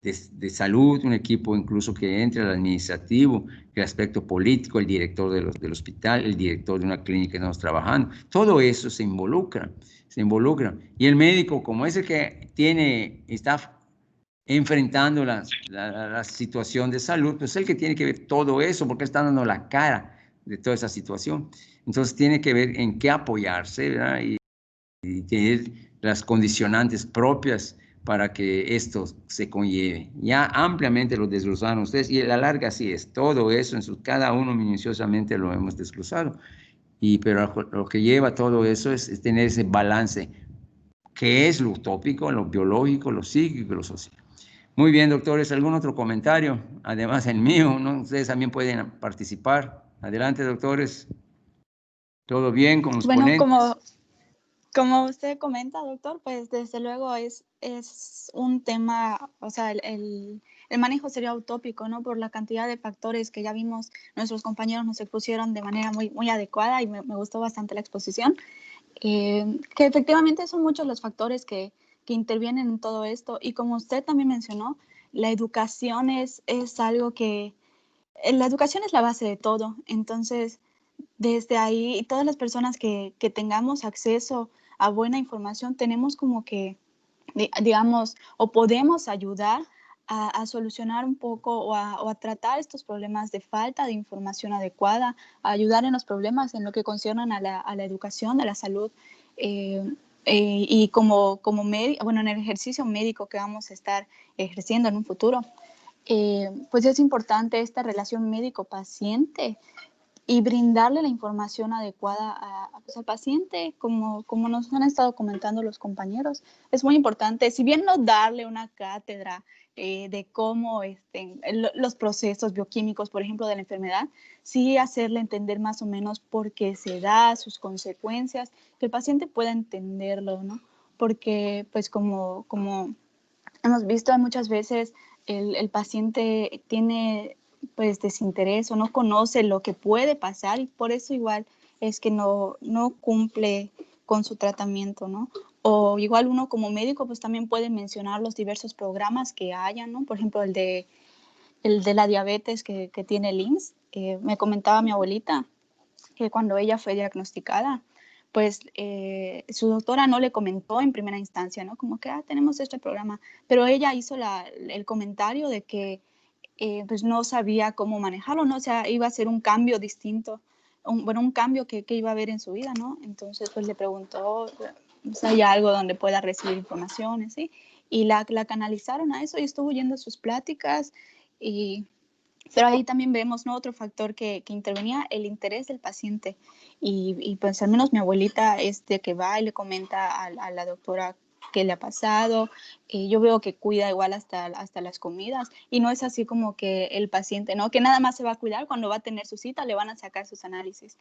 de salud, un equipo incluso que entre al administrativo, el aspecto político, el director del hospital, el director de una clínica que estamos trabajando. Todo eso se involucra. Y el médico, como es el que está enfrentando la situación de salud, pues es el que tiene que ver todo eso, porque está dando la cara de toda esa situación. Entonces tiene que ver en qué apoyarse, ¿verdad? Y tener las condicionantes propias para que esto se conlleve. Ya ampliamente lo desglosaron ustedes, y a la larga así es. Todo eso, cada uno minuciosamente lo hemos desglosado. Pero lo que lleva todo eso es tener ese balance, que es lo utópico, lo biológico, lo psíquico, lo social. Muy bien, doctores, ¿algún otro comentario? Además el mío, ¿no? Ustedes también pueden participar. Adelante, doctores. ¿Todo bien con los ponentes? Como usted comenta, doctor, pues desde luego es un tema, o sea, el manejo sería utópico, ¿no? Por la cantidad de factores que ya vimos, nuestros compañeros nos expusieron de manera muy, muy adecuada, y me gustó bastante la exposición. Que efectivamente son muchos los factores que intervienen en todo esto, y como usted también mencionó, la educación es algo que... La educación es la base de todo, entonces desde ahí todas las personas que tengamos acceso a buena información tenemos como que, digamos, o podemos ayudar a solucionar un poco o a tratar estos problemas de falta de información adecuada, a ayudar en los problemas en lo que conciernen a la educación, a la salud, y como bueno, en el ejercicio médico que vamos a estar ejerciendo en un futuro, pues es importante esta relación médico-paciente y brindarle la información adecuada pues al paciente, como nos han estado comentando los compañeros. Es muy importante, si bien no darle una cátedra de cómo los procesos bioquímicos, por ejemplo, de la enfermedad, sí hacerle entender más o menos por qué se da, sus consecuencias, que el paciente pueda entenderlo, ¿no? Porque, pues, como hemos visto muchas veces, el paciente tiene pues desinterés o no conoce lo que puede pasar, y por eso igual es que no cumple con su tratamiento, ¿no? O igual uno como médico pues también puede mencionar los diversos programas que haya, ¿no? Por ejemplo, el de la diabetes que tiene el IMSS. Me comentaba mi abuelita que cuando ella fue diagnosticada, pues su doctora no le comentó en primera instancia, ¿no? Como que, tenemos este programa, pero ella hizo el comentario de que pues no sabía cómo manejarlo, ¿no? O sea, iba a ser un cambio distinto, un cambio que iba a haber en su vida, ¿no? Entonces, pues le preguntó si hay algo donde pueda recibir información, ¿sí? Y la canalizaron a eso, y estuvo oyendo sus pláticas, pero ahí también vemos, ¿no? Otro factor que intervenía, el interés del paciente. Y pues al menos mi abuelita que va y le comenta a la doctora qué le ha pasado. Yo veo que cuida igual hasta las comidas, y no es así como que el paciente, ¿no? Que nada más se va a cuidar cuando va a tener su cita, le van a sacar sus análisis.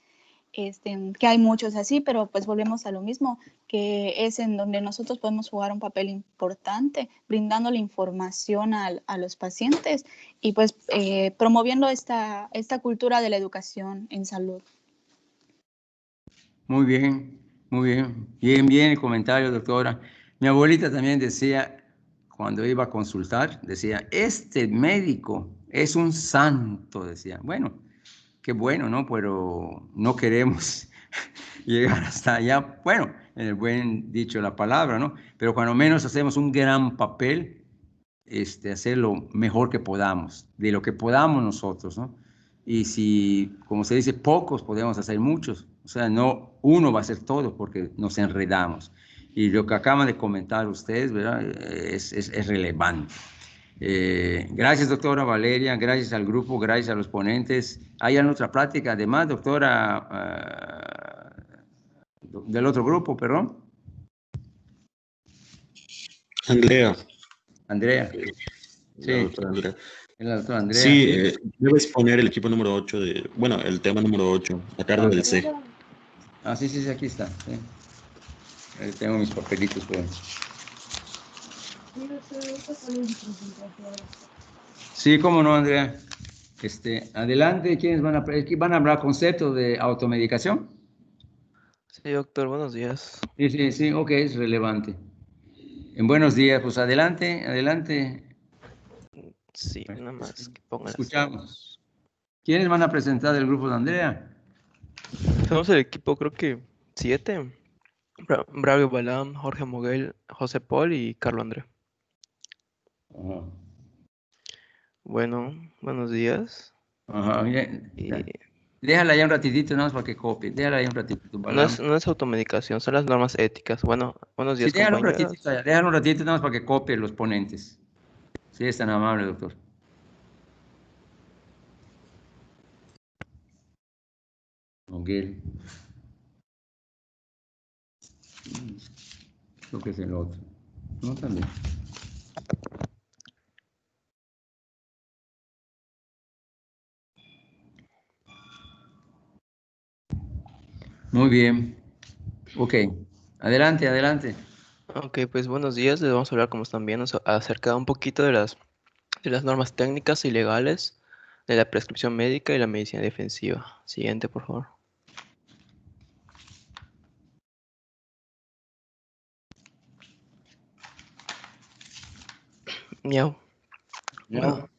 Que hay muchos así, pero pues volvemos a lo mismo, que es en donde nosotros podemos jugar un papel importante, brindando la información a los pacientes, y pues promoviendo esta cultura de la educación en salud. Muy bien, muy bien. Bien el comentario, doctora. Mi abuelita también decía, cuando iba a consultar, decía, este médico es un santo, decía. Bueno, qué bueno, ¿no? Pero no queremos llegar hasta allá, bueno, en el buen dicho de la palabra, ¿no? Pero cuando menos hacemos un gran papel, hacer lo mejor que podamos, de lo que podamos nosotros, ¿no? Y si, como se dice, pocos podemos hacer muchos, o sea, no uno va a hacer todo, porque nos enredamos. Y lo que acaban de comentar ustedes, ¿verdad? Es relevante. Gracias, doctora Valeria, gracias al grupo, gracias a los ponentes. ¿Hay otra plática además, doctora, del otro grupo, perdón? Andrea. Andrea. La Sí. doctora Andrea. La doctora Andrea. Sí, debes poner el equipo número 8 bueno, el tema número 8, a cargo del C. Ah, sí, aquí está. Sí. Ahí tengo mis papelitos, pues. Sí, cómo no, Andrea. Adelante, ¿quiénes van a hablar concepto de automedicación? Sí, doctor, buenos días. Sí, ok, es relevante. En buenos días, pues adelante. Sí, nada más que pongan Escuchamos. ¿Quiénes van a presentar el grupo de Andrea? Somos el equipo, creo que 7. Braulio Balam, Jorge Moguel, José Paul y Carlo André. Ajá. Bueno, buenos días. Ajá, déjala ya un ratitito, nada más para que copie. Déjala ya un ratitito. No es automedicación, son las normas éticas. Bueno, buenos días, sí, déjalo compañeros. déjalo un ratito nada más para que copie los ponentes. Sí, es tan amable, doctor. Moguel. Creo que es el otro. No, también. Muy bien. Ok. Adelante. Ok, pues buenos días. Les vamos a hablar, como están viendo, acerca un poquito de las normas técnicas y legales de la prescripción médica y la medicina defensiva. Siguiente, por favor. Miau. No.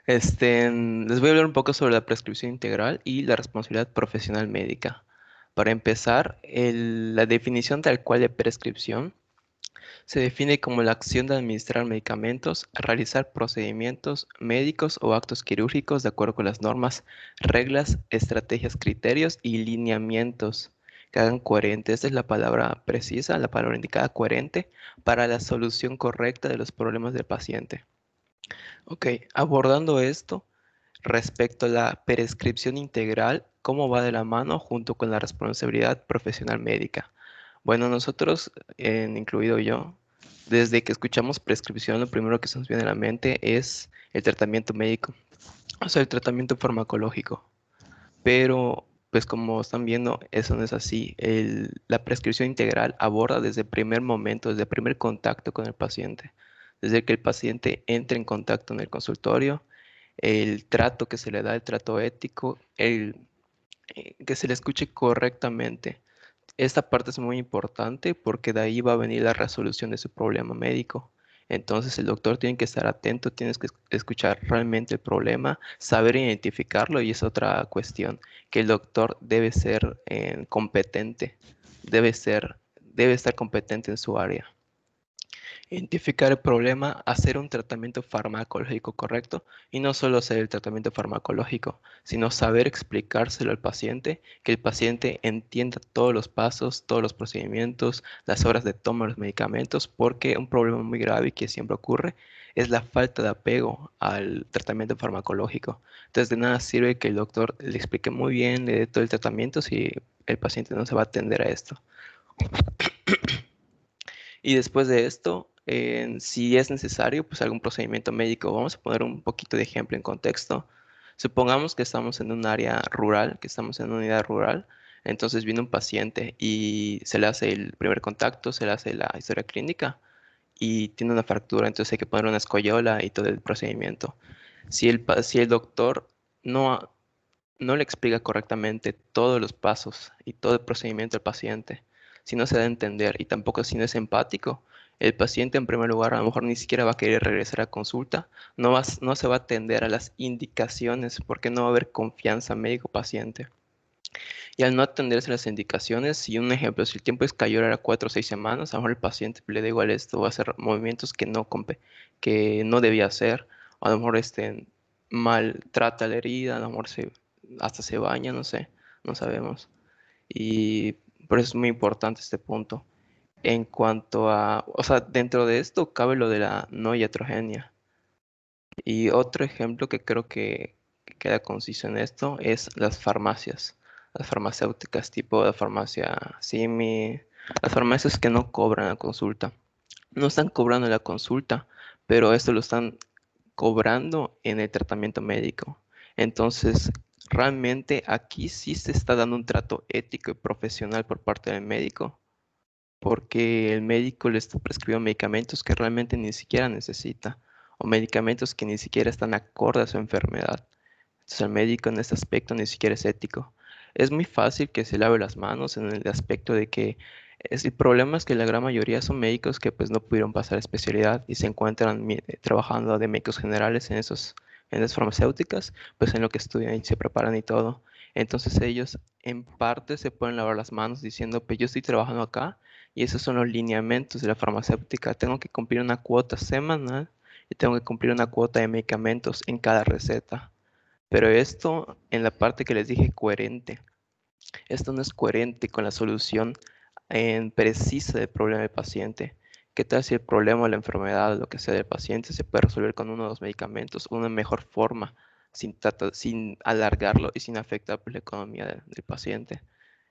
Les voy a hablar un poco sobre la prescripción integral y la responsabilidad profesional médica. Para empezar, la definición tal cual de prescripción se define como la acción de administrar medicamentos, realizar procedimientos médicos o actos quirúrgicos de acuerdo con las normas, reglas, estrategias, criterios y lineamientos que hagan coherente. Esta es la palabra precisa, la palabra indicada, coherente, para la solución correcta de los problemas del paciente. Ok, abordando esto, respecto a la prescripción integral, ¿cómo va de la mano junto con la responsabilidad profesional médica? Bueno, nosotros, incluido yo, desde que escuchamos prescripción, lo primero que se nos viene a la mente es el tratamiento médico, o sea, el tratamiento farmacológico. Pero, pues como están viendo, eso no es así. La prescripción integral aborda desde el primer momento, desde el primer contacto con el paciente, desde que el paciente entra en contacto en el consultorio, el trato que se le da, el trato ético, que se le escuche correctamente. Esta parte es muy importante porque de ahí va a venir la resolución de su problema médico. Entonces el doctor tiene que estar atento, tienes que escuchar realmente el problema, saber identificarlo y es otra cuestión, que el doctor debe ser competente, debe estar competente en su área. Identificar el problema, hacer un tratamiento farmacológico correcto y no solo hacer el tratamiento farmacológico, sino saber explicárselo al paciente, que el paciente entienda todos los pasos, todos los procedimientos, las horas de toma de los medicamentos, porque un problema muy grave que siempre ocurre es la falta de apego al tratamiento farmacológico. Entonces de nada sirve que el doctor le explique muy bien, le dé todo el tratamiento si el paciente no se va a atender a esto. Y después de esto, si es necesario, pues algún procedimiento médico. Vamos a poner un poquito de ejemplo en contexto. Supongamos que estamos en un área rural, que estamos en una unidad rural. Entonces viene un paciente y se le hace el primer contacto, se le hace la historia clínica y tiene una fractura, entonces hay que poner una escayola y todo el procedimiento. Si el doctor no, no le explica correctamente todos los pasos y todo el procedimiento al paciente, si no se da a entender y tampoco si no es empático, el paciente en primer lugar a lo mejor ni siquiera va a querer regresar a consulta, no se va a atender a las indicaciones porque no va a haber confianza médico-paciente. Y al no atenderse a las indicaciones, si un ejemplo, si el tiempo de escayola era 4 o 6 semanas, a lo mejor el paciente le da igual esto, va a hacer movimientos que no debía hacer, o a lo mejor maltrata la herida, a lo mejor hasta se baña, no sé, no sabemos. Y por eso es muy importante este punto. En cuanto a, o sea, dentro de esto cabe lo de la no iatrogenia. Y otro ejemplo que creo que queda conciso en esto es las farmacias, las farmacéuticas tipo la farmacia Simi, las farmacias que no cobran la consulta. No están cobrando la consulta, pero esto lo están cobrando en el tratamiento médico. Entonces, realmente aquí sí se está dando un trato ético y profesional por parte del médico, porque el médico le está prescribiendo medicamentos que realmente ni siquiera necesita, o medicamentos que ni siquiera están acorde a su enfermedad. Entonces, el médico en este aspecto ni siquiera es ético. Es muy fácil que se lave las manos en el aspecto de que el problema es que la gran mayoría son médicos que pues no pudieron pasar especialidad y se encuentran trabajando de médicos generales en las farmacéuticas, pues en lo que estudian y se preparan y todo. Entonces ellos en parte se pueden lavar las manos diciendo, pues yo estoy trabajando acá y esos son los lineamientos de la farmacéutica. Tengo que cumplir una cuota semanal y tengo que cumplir una cuota de medicamentos en cada receta. Pero esto, en la parte que les dije coherente, esto no es coherente con la solución precisa del problema del paciente. ¿Qué tal si el problema o la enfermedad, lo que sea del paciente, se puede resolver con uno de los medicamentos, una mejor forma, sin alargarlo y sin afectar pues, la economía del paciente?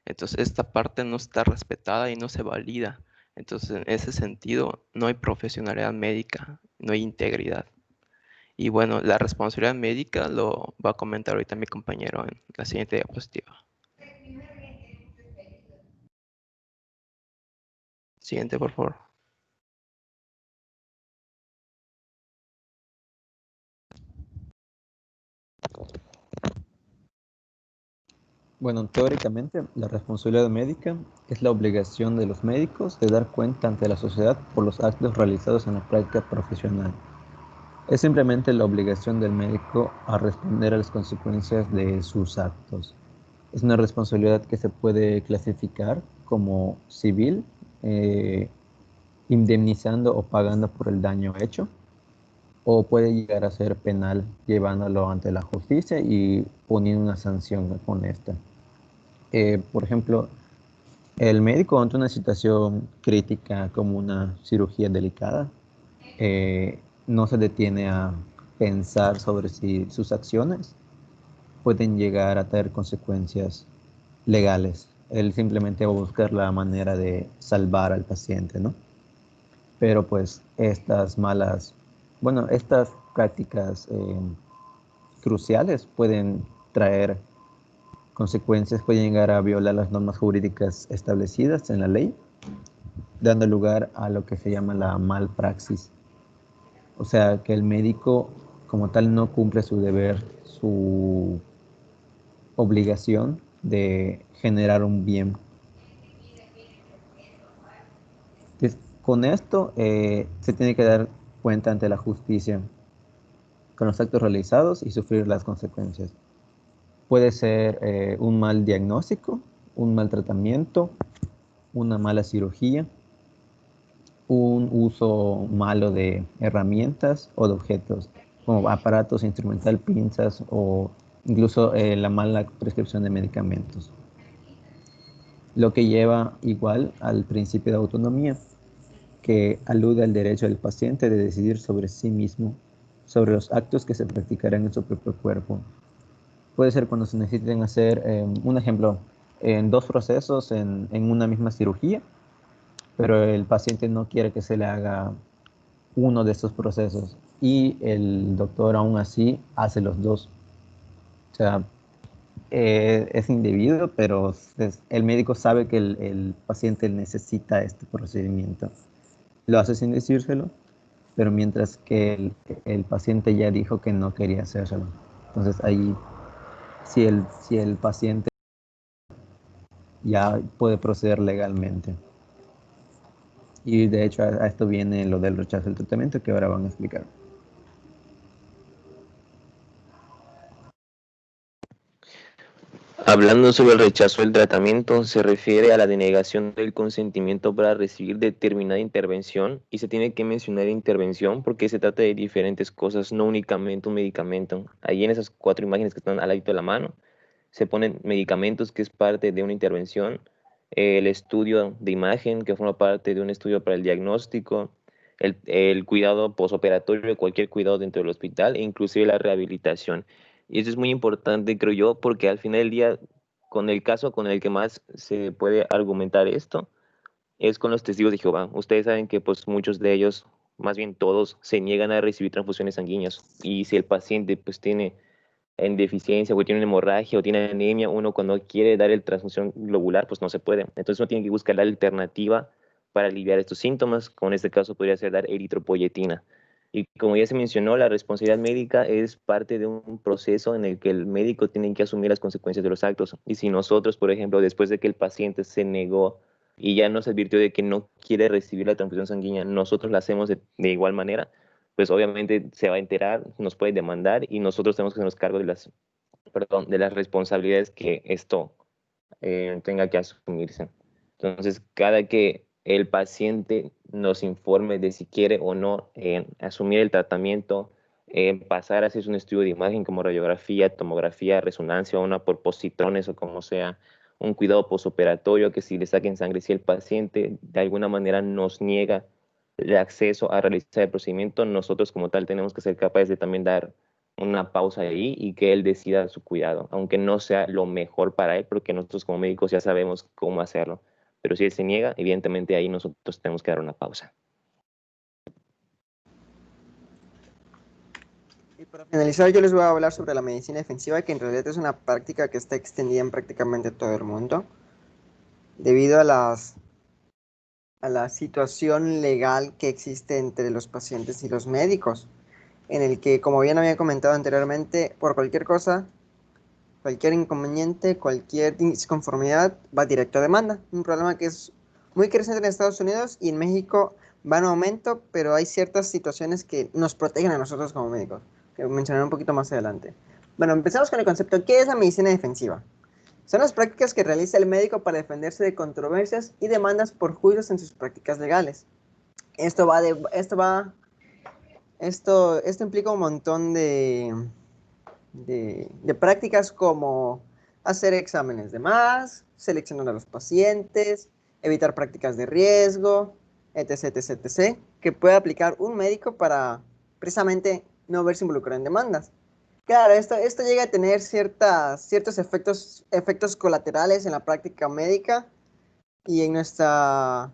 Entonces, esta parte no está respetada y no se valida. Entonces, en ese sentido, no hay profesionalidad médica, no hay integridad. Y bueno, la responsabilidad médica lo va a comentar ahorita mi compañero en la siguiente diapositiva. Siguiente, por favor. Bueno, teóricamente, la responsabilidad médica es la obligación de los médicos de dar cuenta ante la sociedad por los actos realizados en la práctica profesional. Es simplemente la obligación del médico a responder a las consecuencias de sus actos. Es una responsabilidad que se puede clasificar como civil, indemnizando o pagando por el daño hecho, o puede llegar a ser penal, llevándolo ante la justicia y poniendo una sanción con esta. Por ejemplo, el médico ante una situación crítica como una cirugía delicada, no se detiene a pensar sobre si sus acciones pueden llegar a tener consecuencias legales. Él simplemente va a buscar la manera de salvar al paciente, ¿no? Pero pues estas prácticas cruciales pueden traer consecuencias, pueden llegar a violar las normas jurídicas establecidas en la ley, dando lugar a lo que se llama la malpraxis. O sea, que el médico como tal no cumple su deber, su obligación de generar un bien. Entonces, con esto se tiene que dar cuenta ante la justicia con los actos realizados y sufrir las consecuencias. Puede ser un mal diagnóstico, un mal tratamiento, una mala cirugía, un uso malo de herramientas o de objetos, como aparatos, instrumental, pinzas o incluso la mala prescripción de medicamentos. Lo que lleva igual al principio de autonomía, que alude al derecho del paciente de decidir sobre sí mismo, sobre los actos que se practicarán en su propio cuerpo. Puede ser cuando se necesiten hacer, un ejemplo, en dos procesos en una misma cirugía, pero el paciente no quiere que se le haga uno de estos procesos y el doctor aún así hace los dos. O sea, es indebido, pero el médico sabe que el paciente necesita este procedimiento. Lo hace sin decírselo, pero mientras que el paciente ya dijo que no quería hacerlo. Entonces ahí, si el paciente ya puede proceder legalmente. Y de hecho a esto viene lo del rechazo del tratamiento que ahora van a explicar. Hablando sobre el rechazo del tratamiento, se refiere a la denegación del consentimiento para recibir determinada intervención, y se tiene que mencionar intervención porque se trata de diferentes cosas, no únicamente un medicamento. Ahí en esas 4 imágenes que están al ladito de la mano, se ponen medicamentos, que es parte de una intervención, el estudio de imagen, que forma parte de un estudio para el diagnóstico, el cuidado posoperatorio, cualquier cuidado dentro del hospital, e inclusive la rehabilitación. Y eso es muy importante, creo yo, porque al final del día, con el caso con el que más se puede argumentar esto, es con los testigos de Jehová. Ustedes saben que pues muchos de ellos, más bien todos, se niegan a recibir transfusiones sanguíneas. Y si el paciente pues tiene en deficiencia o tiene una hemorragia o tiene anemia, uno cuando quiere dar el transfusión globular pues no se puede. Entonces uno tiene que buscar la alternativa para aliviar estos síntomas, como en este caso podría ser dar eritropoyetina. Y como ya se mencionó, la responsabilidad médica es parte de un proceso en el que el médico tiene que asumir las consecuencias de los actos. Y si nosotros, por ejemplo, después de que el paciente se negó y ya nos advirtió de que no quiere recibir la transfusión sanguínea, nosotros la hacemos de igual manera, pues obviamente se va a enterar, nos puede demandar y nosotros tenemos que hacernos cargo de las responsabilidades que esto tenga que asumirse. Entonces, cada que el paciente nos informe de si quiere o no asumir el tratamiento, pasar a hacer un estudio de imagen como radiografía, tomografía, resonancia, una por positrones o como sea, un cuidado posoperatorio, que si le saquen sangre, si el paciente de alguna manera nos niega el acceso a realizar el procedimiento, nosotros como tal tenemos que ser capaces de también dar una pausa ahí y que él decida su cuidado, aunque no sea lo mejor para él, porque nosotros como médicos ya sabemos cómo hacerlo. Pero si él se niega, evidentemente ahí nosotros tenemos que dar una pausa. Y para finalizar, yo les voy a hablar sobre la medicina defensiva, que en realidad es una práctica que está extendida en prácticamente todo el mundo, debido a la situación legal que existe entre los pacientes y los médicos, en el que, como bien había comentado anteriormente, por cualquier cosa, cualquier inconveniente, cualquier disconformidad va directo a demanda. Un problema que es muy creciente en Estados Unidos y en México va en aumento, pero hay ciertas situaciones que nos protegen a nosotros como médicos, que mencionaré un poquito más adelante. Bueno, empezamos con el concepto. ¿Qué es la medicina defensiva? Son las prácticas que realiza el médico para defenderse de controversias y demandas por juicios en sus prácticas legales. Esto implica un montón de prácticas como hacer exámenes de más, seleccionar a los pacientes, evitar prácticas de riesgo, etc., etc., etc., que puede aplicar un médico para precisamente no verse involucrado en demandas. Claro, esto llega a tener ciertos efectos colaterales en la práctica médica y incluso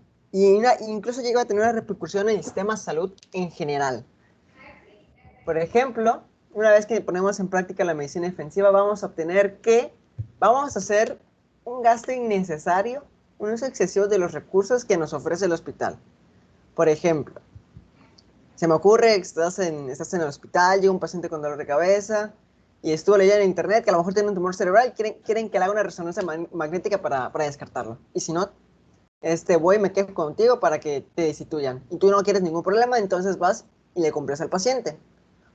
llega a tener una repercusión en el sistema de salud en general. Por ejemplo, una vez que ponemos en práctica la medicina defensiva, vamos a hacer un gasto innecesario, un uso excesivo de los recursos que nos ofrece el hospital. Por ejemplo, se me ocurre que estás en el hospital, llega un paciente con dolor de cabeza y estuvo leyendo en internet que a lo mejor tiene un tumor cerebral y quieren que le haga una resonancia magnética para descartarlo. Y si no, voy y me quejo contigo para que te destituyan. Y tú no quieres ningún problema, entonces vas y le compras al paciente.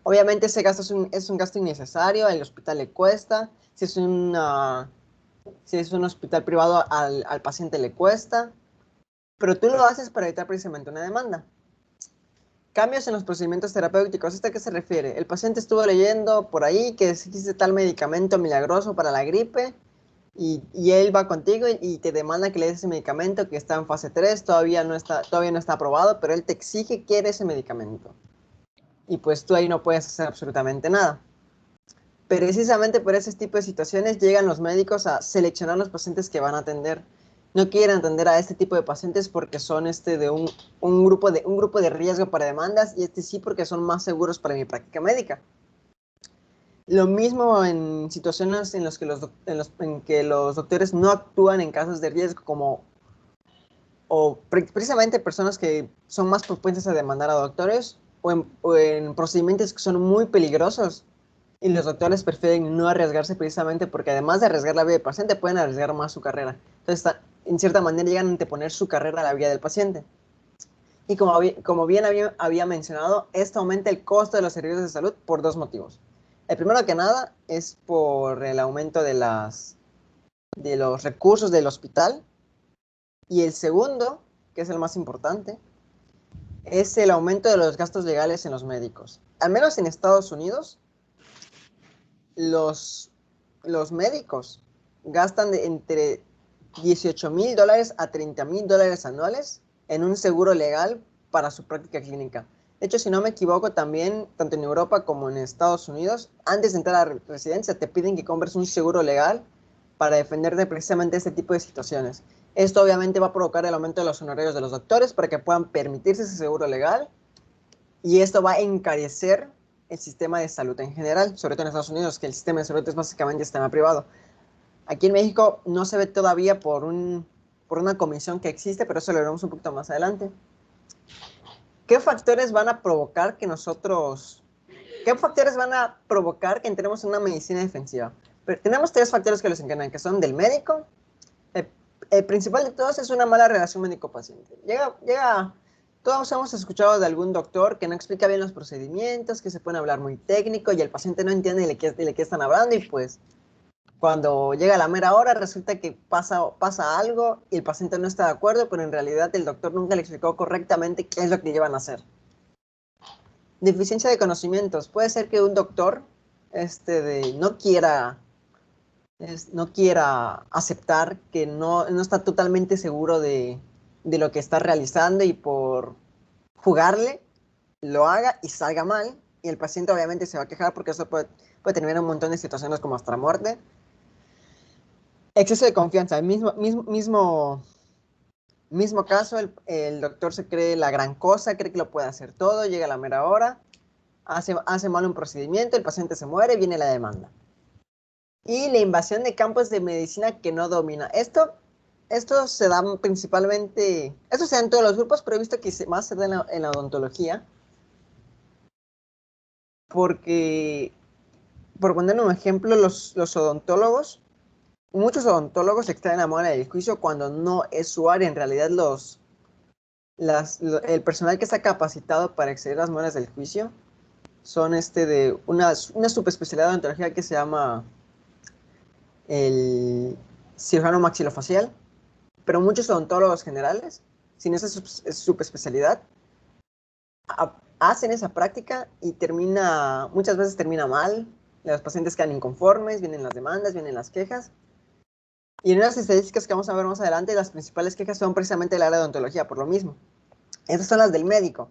Obviamente ese gasto es un gasto innecesario, al hospital le cuesta, si es un hospital privado al paciente le cuesta, pero tú lo haces para evitar precisamente una demanda. Cambios en los procedimientos terapéuticos. ¿Esto a qué se refiere? El paciente estuvo leyendo por ahí que existe tal medicamento milagroso para la gripe y él va contigo y te demanda que le des ese medicamento que está en fase 3, todavía no está aprobado, pero él te exige que quiere ese medicamento. Y pues tú ahí no puedes hacer absolutamente nada. Precisamente por ese tipo de situaciones llegan los médicos a seleccionar los pacientes que van a atender. No quieren atender a este tipo de pacientes porque son de un grupo de riesgo para demandas y sí porque son más seguros para mi práctica médica. Lo mismo en situaciones en que los doctores no actúan en casos de riesgo precisamente personas que son más propensas a demandar a doctores o en procedimientos que son muy peligrosos y los doctores prefieren no arriesgarse precisamente porque además de arriesgar la vida del paciente pueden arriesgar más su carrera. Entonces, en cierta manera llegan a anteponer su carrera a la vida del paciente. Y como bien había mencionado, esto aumenta el costo de los servicios de salud por dos motivos. El primero que nada es por el aumento de los recursos del hospital. Y el segundo, que es el más importante, es el aumento de los gastos legales en los médicos. Al menos en Estados Unidos, los médicos gastan entre $18,000 a $30,000 anuales en un seguro legal para su práctica clínica. De hecho, si no me equivoco, también, tanto en Europa como en Estados Unidos, antes de entrar a la residencia, te piden que compres un seguro legal para defenderte precisamente de este tipo de situaciones. Esto obviamente va a provocar el aumento de los honorarios de los doctores para que puedan permitirse ese seguro legal, y esto va a encarecer el sistema de salud en general, sobre todo en Estados Unidos, que el sistema de salud es básicamente sistema privado. Aquí en México no se ve todavía por una comisión que existe, pero eso lo veremos un poquito más adelante. ¿Qué factores van a provocar que entremos en una medicina defensiva? Pero tenemos 3 factores que los encadenan, que son del médico. El principal de todos es una mala relación médico-paciente. Todos hemos escuchado de algún doctor que no explica bien los procedimientos, que se puede hablar muy técnico y el paciente no entiende de qué están hablando, y pues cuando llega la mera hora resulta que pasa algo y el paciente no está de acuerdo, pero en realidad el doctor nunca le explicó correctamente qué es lo que llevan a hacer. Deficiencia de conocimientos. Puede ser que un doctor no quiera aceptar que no está totalmente seguro de lo que está realizando, y por jugarle lo haga y salga mal, y el paciente obviamente se va a quejar porque eso puede terminar en un montón de situaciones como hasta la muerte. Exceso de confianza. El mismo caso, el doctor se cree la gran cosa, cree que lo puede hacer todo, llega a la mera hora, hace mal un procedimiento, el paciente se muere, viene la demanda. Y la invasión de campos de medicina que no domina. Esto se da principalmente, esto se da en todos los grupos, pero he visto que más se da en la odontología. Porque, por poner un ejemplo, los odontólogos, muchos odontólogos extraen la muela del juicio cuando no es su área. En realidad, el personal que está capacitado para extraer las muelas del juicio son de una subespecialidad de odontología que se llama el cirujano maxilofacial. Pero muchos odontólogos generales, sin esa subespecialidad, hacen esa práctica y muchas veces termina mal. Los pacientes quedan inconformes, vienen las demandas, vienen las quejas. Y en unas estadísticas que vamos a ver más adelante, las principales quejas son precisamente del área de odontología, por lo mismo. Estas son las del médico.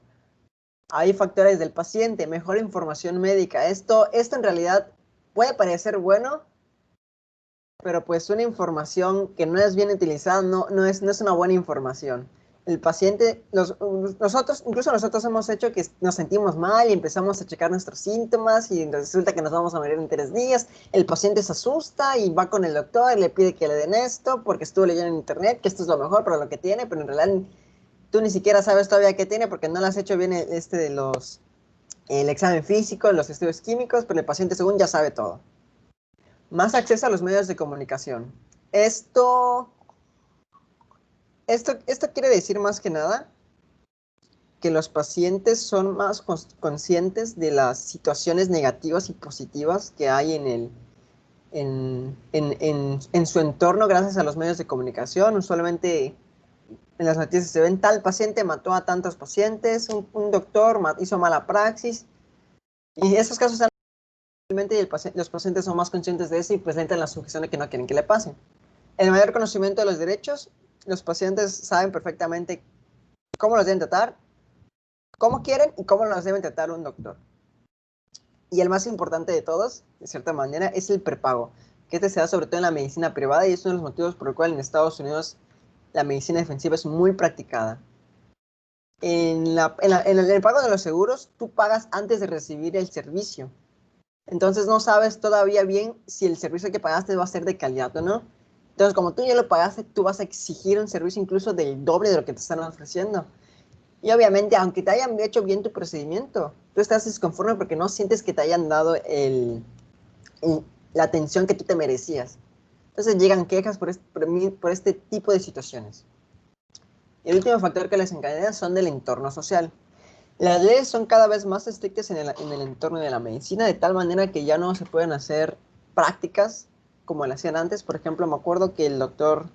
Hay factores del paciente, mejor información médica. Esto en realidad puede parecer bueno, pero pues una información que no es bien utilizada no es una buena información. El paciente, incluso nosotros hemos hecho que nos sentimos mal y empezamos a checar nuestros síntomas y resulta que nos vamos a morir en 3 días. El paciente se asusta y va con el doctor y le pide que le den esto porque estuvo leyendo en internet que esto es lo mejor para lo que tiene, pero en realidad tú ni siquiera sabes todavía qué tiene porque no le has hecho bien el examen físico, los estudios químicos, pero el paciente según ya sabe todo. Más acceso a los medios de comunicación. Esto quiere decir más que nada que los pacientes son más conscientes de las situaciones negativas y positivas que hay en su entorno gracias a los medios de comunicación. Usualmente en las noticias se ven tal paciente mató a tantos pacientes, un doctor hizo mala praxis, y esos casos los pacientes son más conscientes de eso y pues le entran la sujeción de que no quieren que le pase. El mayor conocimiento de los derechos. Los pacientes saben perfectamente cómo los deben tratar, cómo quieren y cómo los deben tratar un doctor. Y el más importante de todos, de cierta manera, es el prepago, que se da sobre todo en la medicina privada, y es uno de los motivos por el cual en Estados Unidos la medicina defensiva es muy practicada. En el pago de los seguros, tú pagas antes de recibir el servicio. Entonces no sabes todavía bien si el servicio que pagaste va a ser de calidad o no. Entonces, como tú ya lo pagaste, tú vas a exigir un servicio incluso del doble de lo que te están ofreciendo. Y obviamente, aunque te hayan hecho bien tu procedimiento, tú estás desconforme porque no sientes que te hayan dado la atención que tú te merecías. Entonces llegan quejas por este tipo de situaciones. Y el último factor que les encadena son del entorno social. Las leyes son cada vez más estrictas en el entorno de la medicina, de tal manera que ya no se pueden hacer prácticas como lo hacían antes. Por ejemplo, me acuerdo que el doctor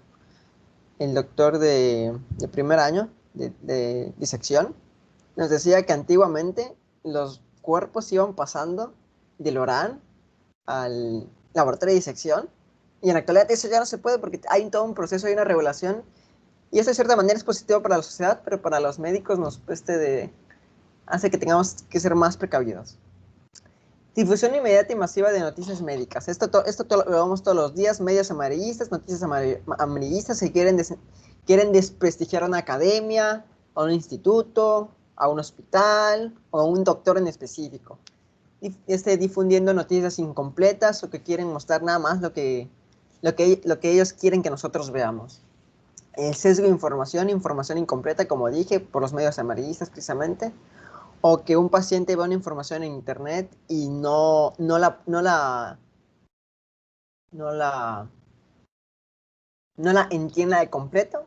de primer año de disección nos decía que antiguamente los cuerpos iban pasando del ORAN al laboratorio de disección, Y en la actualidad eso ya no se puede porque hay todo un proceso, hay una regulación. Y eso de cierta manera es positivo para la sociedad, pero para los médicos hace que tengamos que ser más precavidos. Difusión inmediata y masiva de noticias médicas. Esto lo vemos todos los días. Medios amarillistas, noticias amarillistas que quieren desprestigiar a una academia, a un instituto, a un hospital o a un doctor en específico. Difundiendo noticias incompletas o que quieren mostrar nada más lo que ellos quieren que nosotros veamos. El sesgo de información incompleta, como dije, por los medios amarillistas precisamente. O que un paciente vea una información en internet y no la entienda de completo.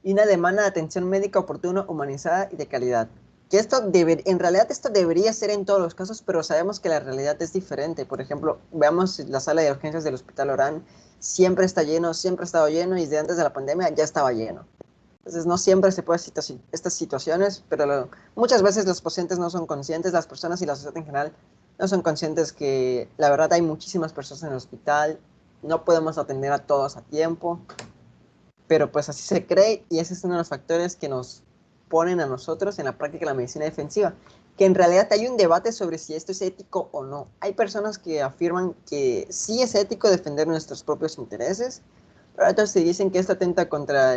Y una demanda de atención médica oportuna, humanizada y de calidad. Que en realidad esto debería ser en todos los casos, pero sabemos que la realidad es diferente. Por ejemplo, veamos la sala de urgencias del Hospital Orán, siempre está lleno, siempre ha estado lleno y desde antes de la pandemia ya estaba lleno. Entonces no siempre se puede estas situaciones, pero muchas veces los pacientes no son conscientes, las personas y la sociedad en general no son conscientes que la verdad hay muchísimas personas en el hospital, no podemos atender a todos a tiempo, pero pues así se cree y ese es uno de los factores que nos ponen a nosotros en la práctica de la medicina defensiva, que en realidad hay un debate sobre si esto es ético o no. Hay personas que afirman que sí es ético defender nuestros propios intereses, pero otros se dicen que esto atenta contra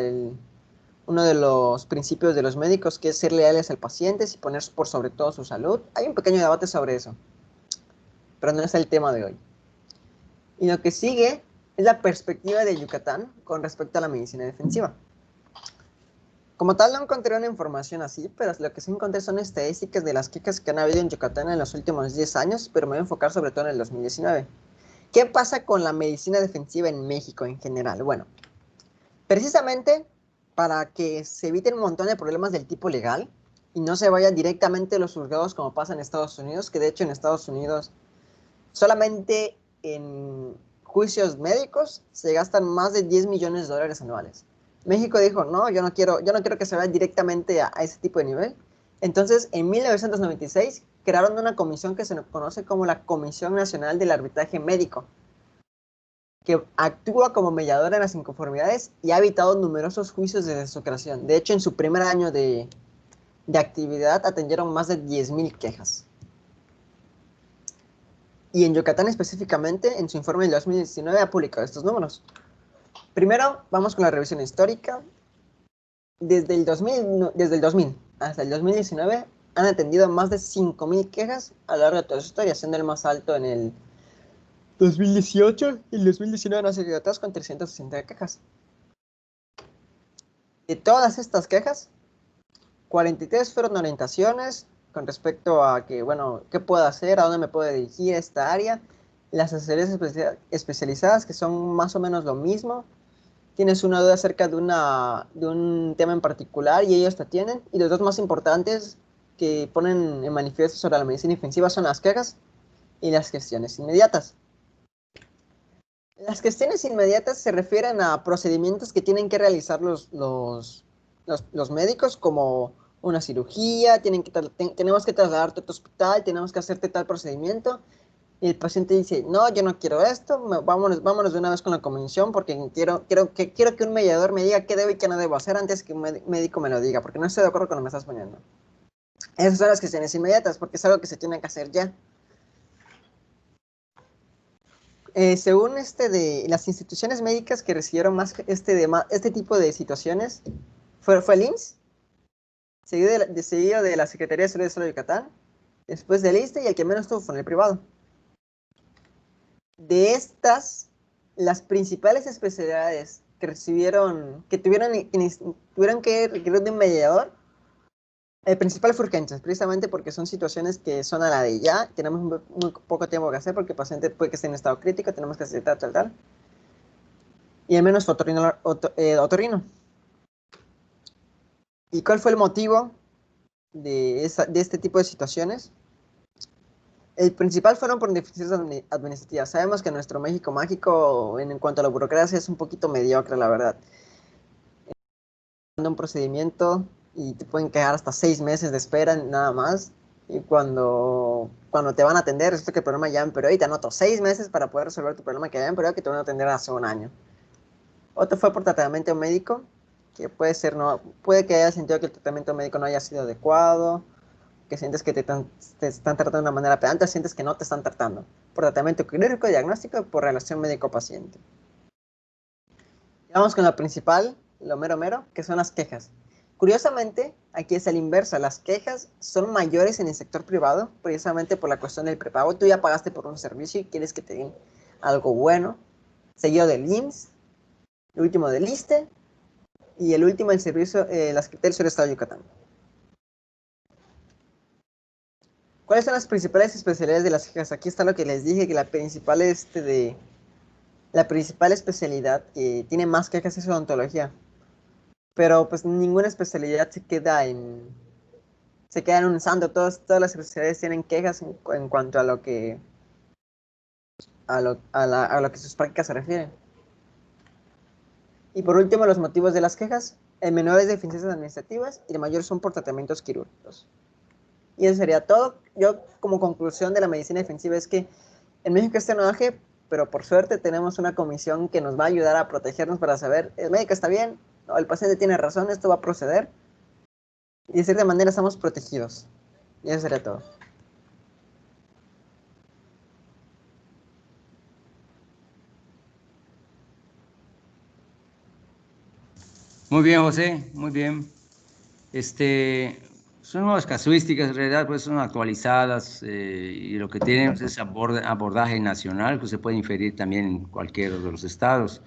uno de los principios de los médicos, que es ser leales al paciente y poner por sobre todo su salud. Hay un pequeño debate sobre eso, pero no es el tema de hoy. Y lo que sigue es la perspectiva de Yucatán con respecto a la medicina defensiva. Como tal, no encontré una información así, pero lo que sí encontré son estadísticas de las quejas que han habido en Yucatán en los últimos 10 años, pero me voy a enfocar sobre todo en el 2019. ¿Qué pasa con la medicina defensiva en México en general? Bueno, precisamente para que se eviten un montón de problemas del tipo legal y no se vaya directamente a los juzgados como pasa en Estados Unidos, que de hecho en Estados Unidos solamente en juicios médicos se gastan más de $10 millones anuales. México dijo, no, yo no quiero que se vaya directamente a ese tipo de nivel. Entonces, en 1996 crearon una comisión que se conoce como la Comisión Nacional del Arbitraje Médico, que actúa como mediadora en las inconformidades y ha evitado numerosos juicios desde su creación. De hecho, en su primer año de actividad atendieron más de 10,000 quejas. Y en Yucatán específicamente, en su informe del 2019 ha publicado estos números. Primero, vamos con la revisión histórica. Desde el 2000 hasta el 2019 han atendido más de 5,000 quejas a lo largo de toda su historia, siendo el más alto en el 2018 y el 2019 no se quedó atrás con 360 quejas. De todas estas quejas, 43 fueron orientaciones con respecto a que, bueno, qué puedo hacer, a dónde me puedo dirigir esta área. Las asesorías especializadas, que son más o menos lo mismo. Tienes una duda acerca de un tema en particular y ellos te atienden. Y los dos más importantes que ponen en manifiesto sobre la medicina defensiva son las quejas y las gestiones inmediatas. Las gestiones inmediatas se refieren a procedimientos que tienen que realizar los médicos, como una cirugía, tenemos que trasladarte a tu hospital, tenemos que hacerte tal procedimiento. Y el paciente dice, no, yo no quiero esto, vámonos de una vez con la comisión porque quiero que un mediador me diga qué debo y qué no debo hacer antes que un médico me lo diga, porque no estoy de acuerdo con lo que me estás poniendo. Esas son las gestiones inmediatas, porque es algo que se tiene que hacer ya. Según de las instituciones médicas que recibieron más este tipo de situaciones, fue el IMSS, seguido de la Secretaría de Salud de Yucatán, después del ISSSTE y el que menos tuvo fue en el privado. De estas, las principales especialidades que tuvieron que requerir de un mediador, el principal fue urgencias, precisamente porque son situaciones que son a la de ya, tenemos muy poco tiempo que hacer porque el paciente puede que esté en estado crítico, tenemos que hacer tal. Y al menos otorrino. ¿Y cuál fue el motivo de este tipo de situaciones? El principal fueron por deficiencias administrativas. Sabemos que nuestro México mágico, en cuanto a la burocracia, es un poquito mediocre, la verdad. Un procedimiento y te pueden quedar hasta 6 meses de espera, nada más. Y cuando cuando te van a atender, resulta que el problema ya empeoró y te anoto 6 meses para poder resolver tu problema que ya empeoró, que te van a atender hace un año. Otro fue por tratamiento médico, que puede que hayas sentido que el tratamiento médico no haya sido adecuado, que sientes que te están tratando de una manera pedante, sientes que no te están tratando. Por tratamiento quirúrgico, diagnóstico, por relación médico-paciente. Y vamos con lo principal, lo mero, que son las quejas. Curiosamente, aquí es el inverso. Las quejas son mayores en el sector privado, precisamente por la cuestión del prepago. Tú ya pagaste por un servicio y quieres que te den algo bueno. Seguido del IMSS, el último del ISSSTE y el último el servicio, la Secretaría del Sur del Estado de Yucatán. ¿Cuáles son las principales especialidades de las quejas? Aquí está lo que les dije, que la principal especialidad que tiene más quejas es odontología. Pero pues ninguna especialidad se queda en un santo. Todas las especialidades tienen quejas en cuanto a lo que sus prácticas se refieren. Y por último, los motivos de las quejas. El menor es deficiencias administrativas y el mayor son por tratamientos quirúrgicos. Y eso sería todo. Yo, como conclusión de la medicina defensiva, es que en México está en auge, pero por suerte tenemos una comisión que nos va a ayudar a protegernos para saber, el médico está bien, no, el paciente tiene razón, esto va a proceder. Y de cierta manera estamos protegidos. Y eso sería todo. Muy bien, José, muy bien. Son nuevas casuísticas, en realidad pues son actualizadas y lo que tenemos es abordaje nacional que se puede inferir también en cualquiera de los estados.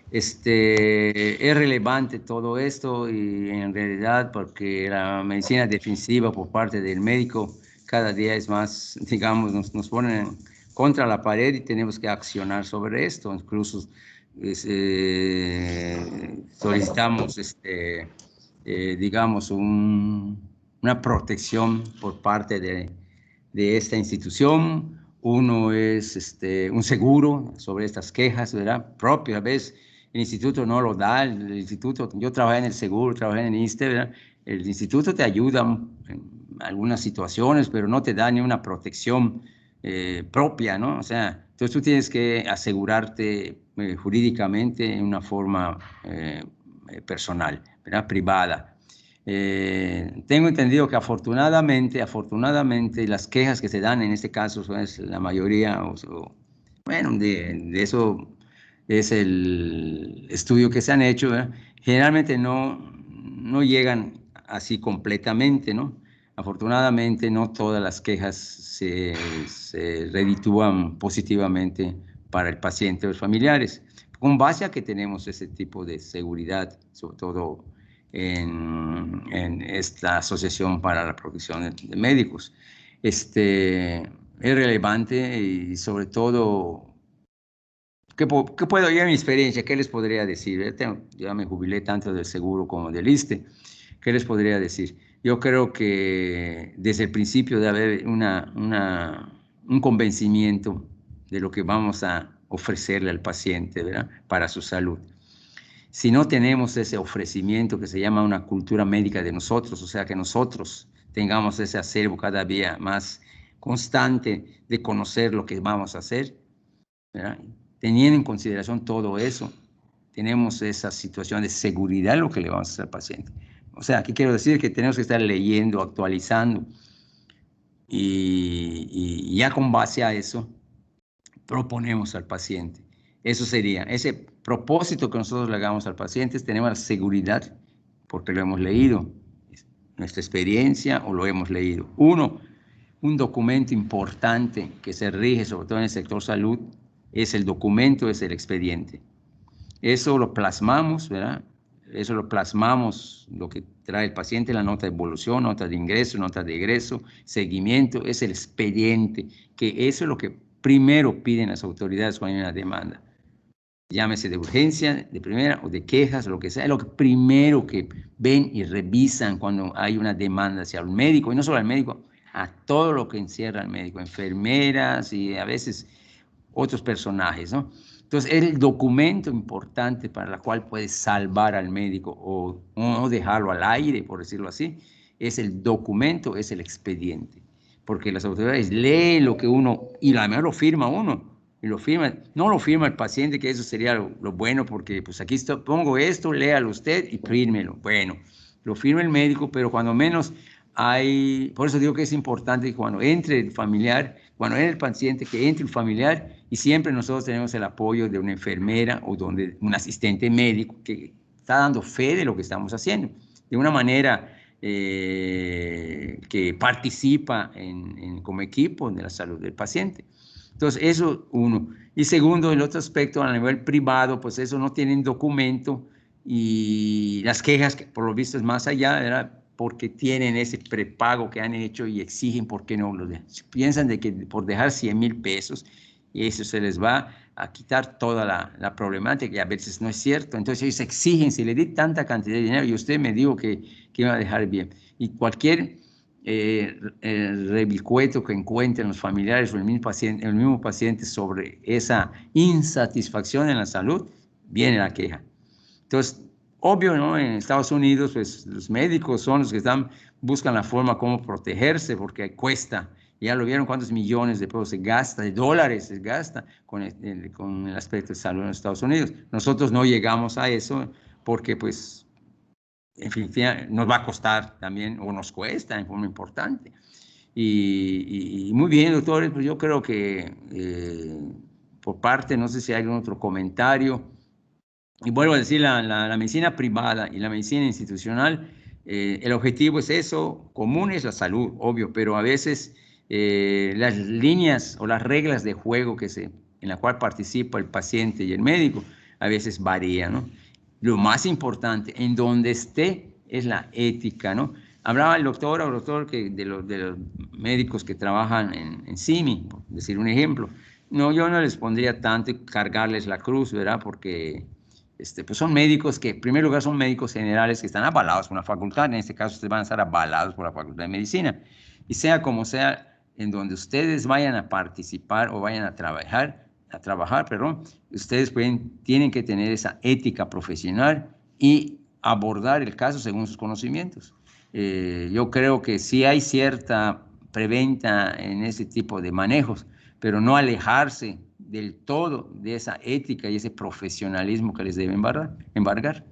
Es relevante todo esto y en realidad porque la medicina defensiva por parte del médico cada día es más, digamos, nos ponen contra la pared y tenemos que accionar sobre esto. Incluso solicitamos, digamos, una protección por parte de esta institución. Uno es un seguro sobre estas quejas, ¿verdad? Propio, a veces el instituto no lo da, el instituto, yo trabajé en el seguro, trabajé en el ISSSTE, ¿verdad? El instituto te ayuda en algunas situaciones, pero no te da ni una protección propia, ¿no? O sea, entonces tú tienes que asegurarte jurídicamente en una forma personal, ¿verdad? Privada. Tengo entendido que afortunadamente las quejas que se dan en este caso son la mayoría, bueno, de eso es el estudio que se han hecho, ¿verdad? Generalmente no llegan así completamente, ¿no? Afortunadamente no todas las quejas se reditúan positivamente para el paciente o los familiares, con base a que tenemos ese tipo de seguridad, sobre todo en esta Asociación para la Protección de Médicos. Es relevante y sobre todo, ¿qué puedo yo en mi experiencia? ¿Qué les podría decir? Ya me jubilé tanto del seguro como del ISSSTE. ¿Qué les podría decir? Yo creo que desde el principio debe haber un convencimiento de lo que vamos a ofrecerle al paciente, ¿verdad? Para su salud. Si no tenemos ese ofrecimiento que se llama una cultura médica de nosotros, o sea, que nosotros tengamos ese acervo cada día más constante de conocer lo que vamos a hacer, ¿verdad? Teniendo en consideración todo eso, tenemos esa situación de seguridad en lo que le vamos a hacer al paciente. O sea, aquí quiero decir que tenemos que estar leyendo, actualizando, y ya con base a eso proponemos al paciente. Eso sería, ese propósito que nosotros le hagamos al paciente, tenemos la seguridad, porque lo hemos leído, nuestra experiencia o lo hemos leído. Un documento importante que se rige, sobre todo en el sector salud, es el documento, es el expediente. Eso lo plasmamos, ¿verdad? Eso lo plasmamos, lo que trae el paciente, la nota de evolución, nota de ingreso, nota de egreso, seguimiento, es el expediente, que eso es lo que primero piden las autoridades cuando hay una demanda. Llámese de urgencia, de primera o de quejas, o lo que sea, es lo que primero que ven y revisan cuando hay una demanda hacia el médico, y no solo al médico, a todo lo que encierra al médico, enfermeras y a veces otros personajes, ¿no? Entonces, el documento importante para el cual puedes salvar al médico o dejarlo al aire, por decirlo así, es el documento, es el expediente. porque las autoridades leen lo que uno, y además lo firma uno, y lo firma, no lo firma el paciente, que eso sería lo bueno, porque pues aquí pongo esto, léalo usted y fírmelo. Bueno, lo firma el médico, pero cuando menos hay, por eso digo que es importante que cuando entre el familiar, cuando entre el paciente, que entre el familiar, y siempre nosotros tenemos el apoyo de una enfermera o de un asistente médico que está dando fe de lo que estamos haciendo, de una manera que participa como equipo de la salud del paciente. Entonces, eso uno. Y segundo, el otro aspecto, a nivel privado, pues eso no tienen documento y las quejas, que por lo visto es más allá, ¿verdad? Porque tienen ese prepago que han hecho y exigen por qué no lo dejan. Piensan de que por dejar 100,000 pesos, y eso se les va a quitar toda la problemática, y a veces no es cierto. Entonces ellos exigen, si le di tanta cantidad de dinero y usted me dijo que iba a dejar bien. Y cualquier rebicueto que encuentren los familiares o el mismo paciente sobre esa insatisfacción en la salud, viene la queja. Entonces, obvio, ¿no? En Estados Unidos, pues los médicos son los que buscan la forma como protegerse, porque cuesta. Ya lo vieron cuántos millones de pesos se gasta, de dólares se gasta con el aspecto de salud en los Estados Unidos. Nosotros no llegamos a eso porque, pues, en fin, nos va a costar también, o nos cuesta en forma importante. Y muy bien, doctores, pues yo creo que por parte, no sé si hay algún otro comentario. Y vuelvo a decir, la medicina privada y la medicina institucional, el objetivo es eso, común es la salud, obvio, pero a veces las líneas o las reglas de juego en la cual participa el paciente y el médico, a veces varían, ¿no? Lo más importante, en donde esté, es la ética, ¿no? Hablaba el doctor que de los médicos que trabajan en CIMI, por decir un ejemplo. No, yo no les pondría tanto cargarles la cruz, ¿verdad? Porque pues son médicos que, en primer lugar, son médicos generales que están avalados por una facultad. En este caso, ustedes van a estar avalados por la Facultad de Medicina. Y sea como sea, en donde ustedes vayan a participar o vayan a trabajar, ustedes tienen que tener esa ética profesional y abordar el caso según sus conocimientos. Yo creo que sí hay cierta preventa en ese tipo de manejos, pero no alejarse del todo de esa ética y ese profesionalismo que les debe embargar.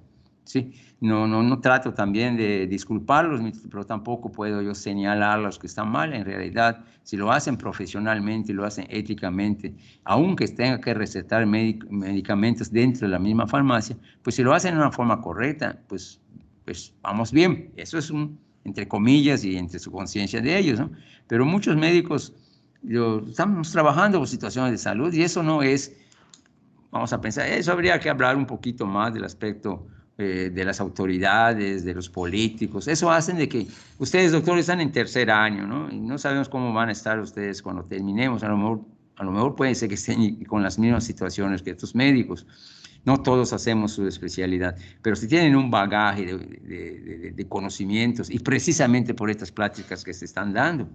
¿Sí? No trato también de disculparlos, pero tampoco puedo yo señalar a los que están mal. En realidad, si lo hacen profesionalmente y lo hacen éticamente, aunque tenga que recetar medicamentos dentro de la misma farmacia, pues si lo hacen de una forma correcta, pues vamos bien. Eso es entre comillas y entre su conciencia de ellos, ¿no? Pero muchos médicos estamos trabajando por situaciones de salud y eso no es, vamos a pensar, eso habría que hablar un poquito más del aspecto de las autoridades, de los políticos. Eso hacen de que ustedes, doctores, están en tercer año, ¿no? Y no sabemos cómo van a estar ustedes cuando terminemos. A lo mejor puede ser que estén con las mismas situaciones que estos médicos. No todos hacemos su especialidad, pero si tienen un bagaje de conocimientos, y precisamente por estas pláticas que se están dando,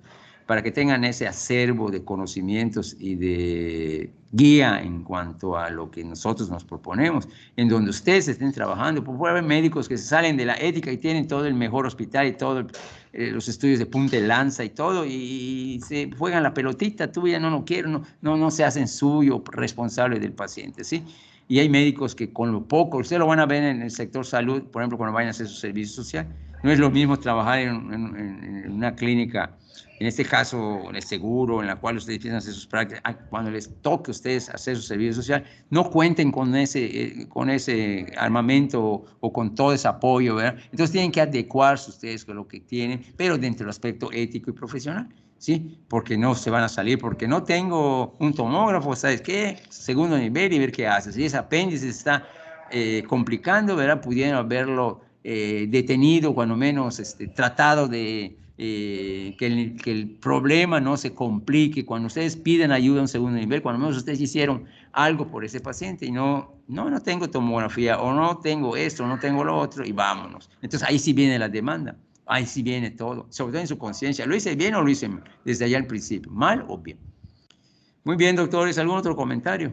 para que tengan ese acervo de conocimientos y de guía en cuanto a lo que nosotros nos proponemos, en donde ustedes estén trabajando. Puede haber médicos que se salen de la ética y tienen todo el mejor hospital y todos los estudios de punta de lanza y todo, y se juegan la pelotita, tú ya no quiero, no se hacen suyo responsable del paciente, ¿sí? Y hay médicos que con lo poco, ustedes lo van a ver en el sector salud, por ejemplo, cuando vayan a hacer su servicio social, no es lo mismo trabajar en una clínica, en este caso en el seguro, en la cual ustedes empiezan a hacer sus prácticas, cuando les toque a ustedes hacer su servicio social, no cuenten con ese armamento o con todo ese apoyo, ¿verdad? Entonces tienen que adecuarse ustedes con lo que tienen, pero dentro del aspecto ético y profesional, ¿sí? Porque no se van a salir, porque no tengo un tomógrafo, ¿sabes qué? Segundo nivel y ver qué hace. Si ese apéndice se está complicando, ¿verdad? Pudieron haberlo detenido, cuando menos tratado de que el problema no se complique. Cuando ustedes piden ayuda a un segundo nivel, cuando menos ustedes hicieron algo por ese paciente y no tengo tomografía, o no tengo esto, o no tengo lo otro, y vámonos. Entonces ahí sí viene la demanda, ahí sí viene todo, sobre todo en su conciencia. ¿Lo hice bien o lo hice mal? Desde allá al principio, ¿mal o bien? Muy bien, doctores, ¿algún otro comentario?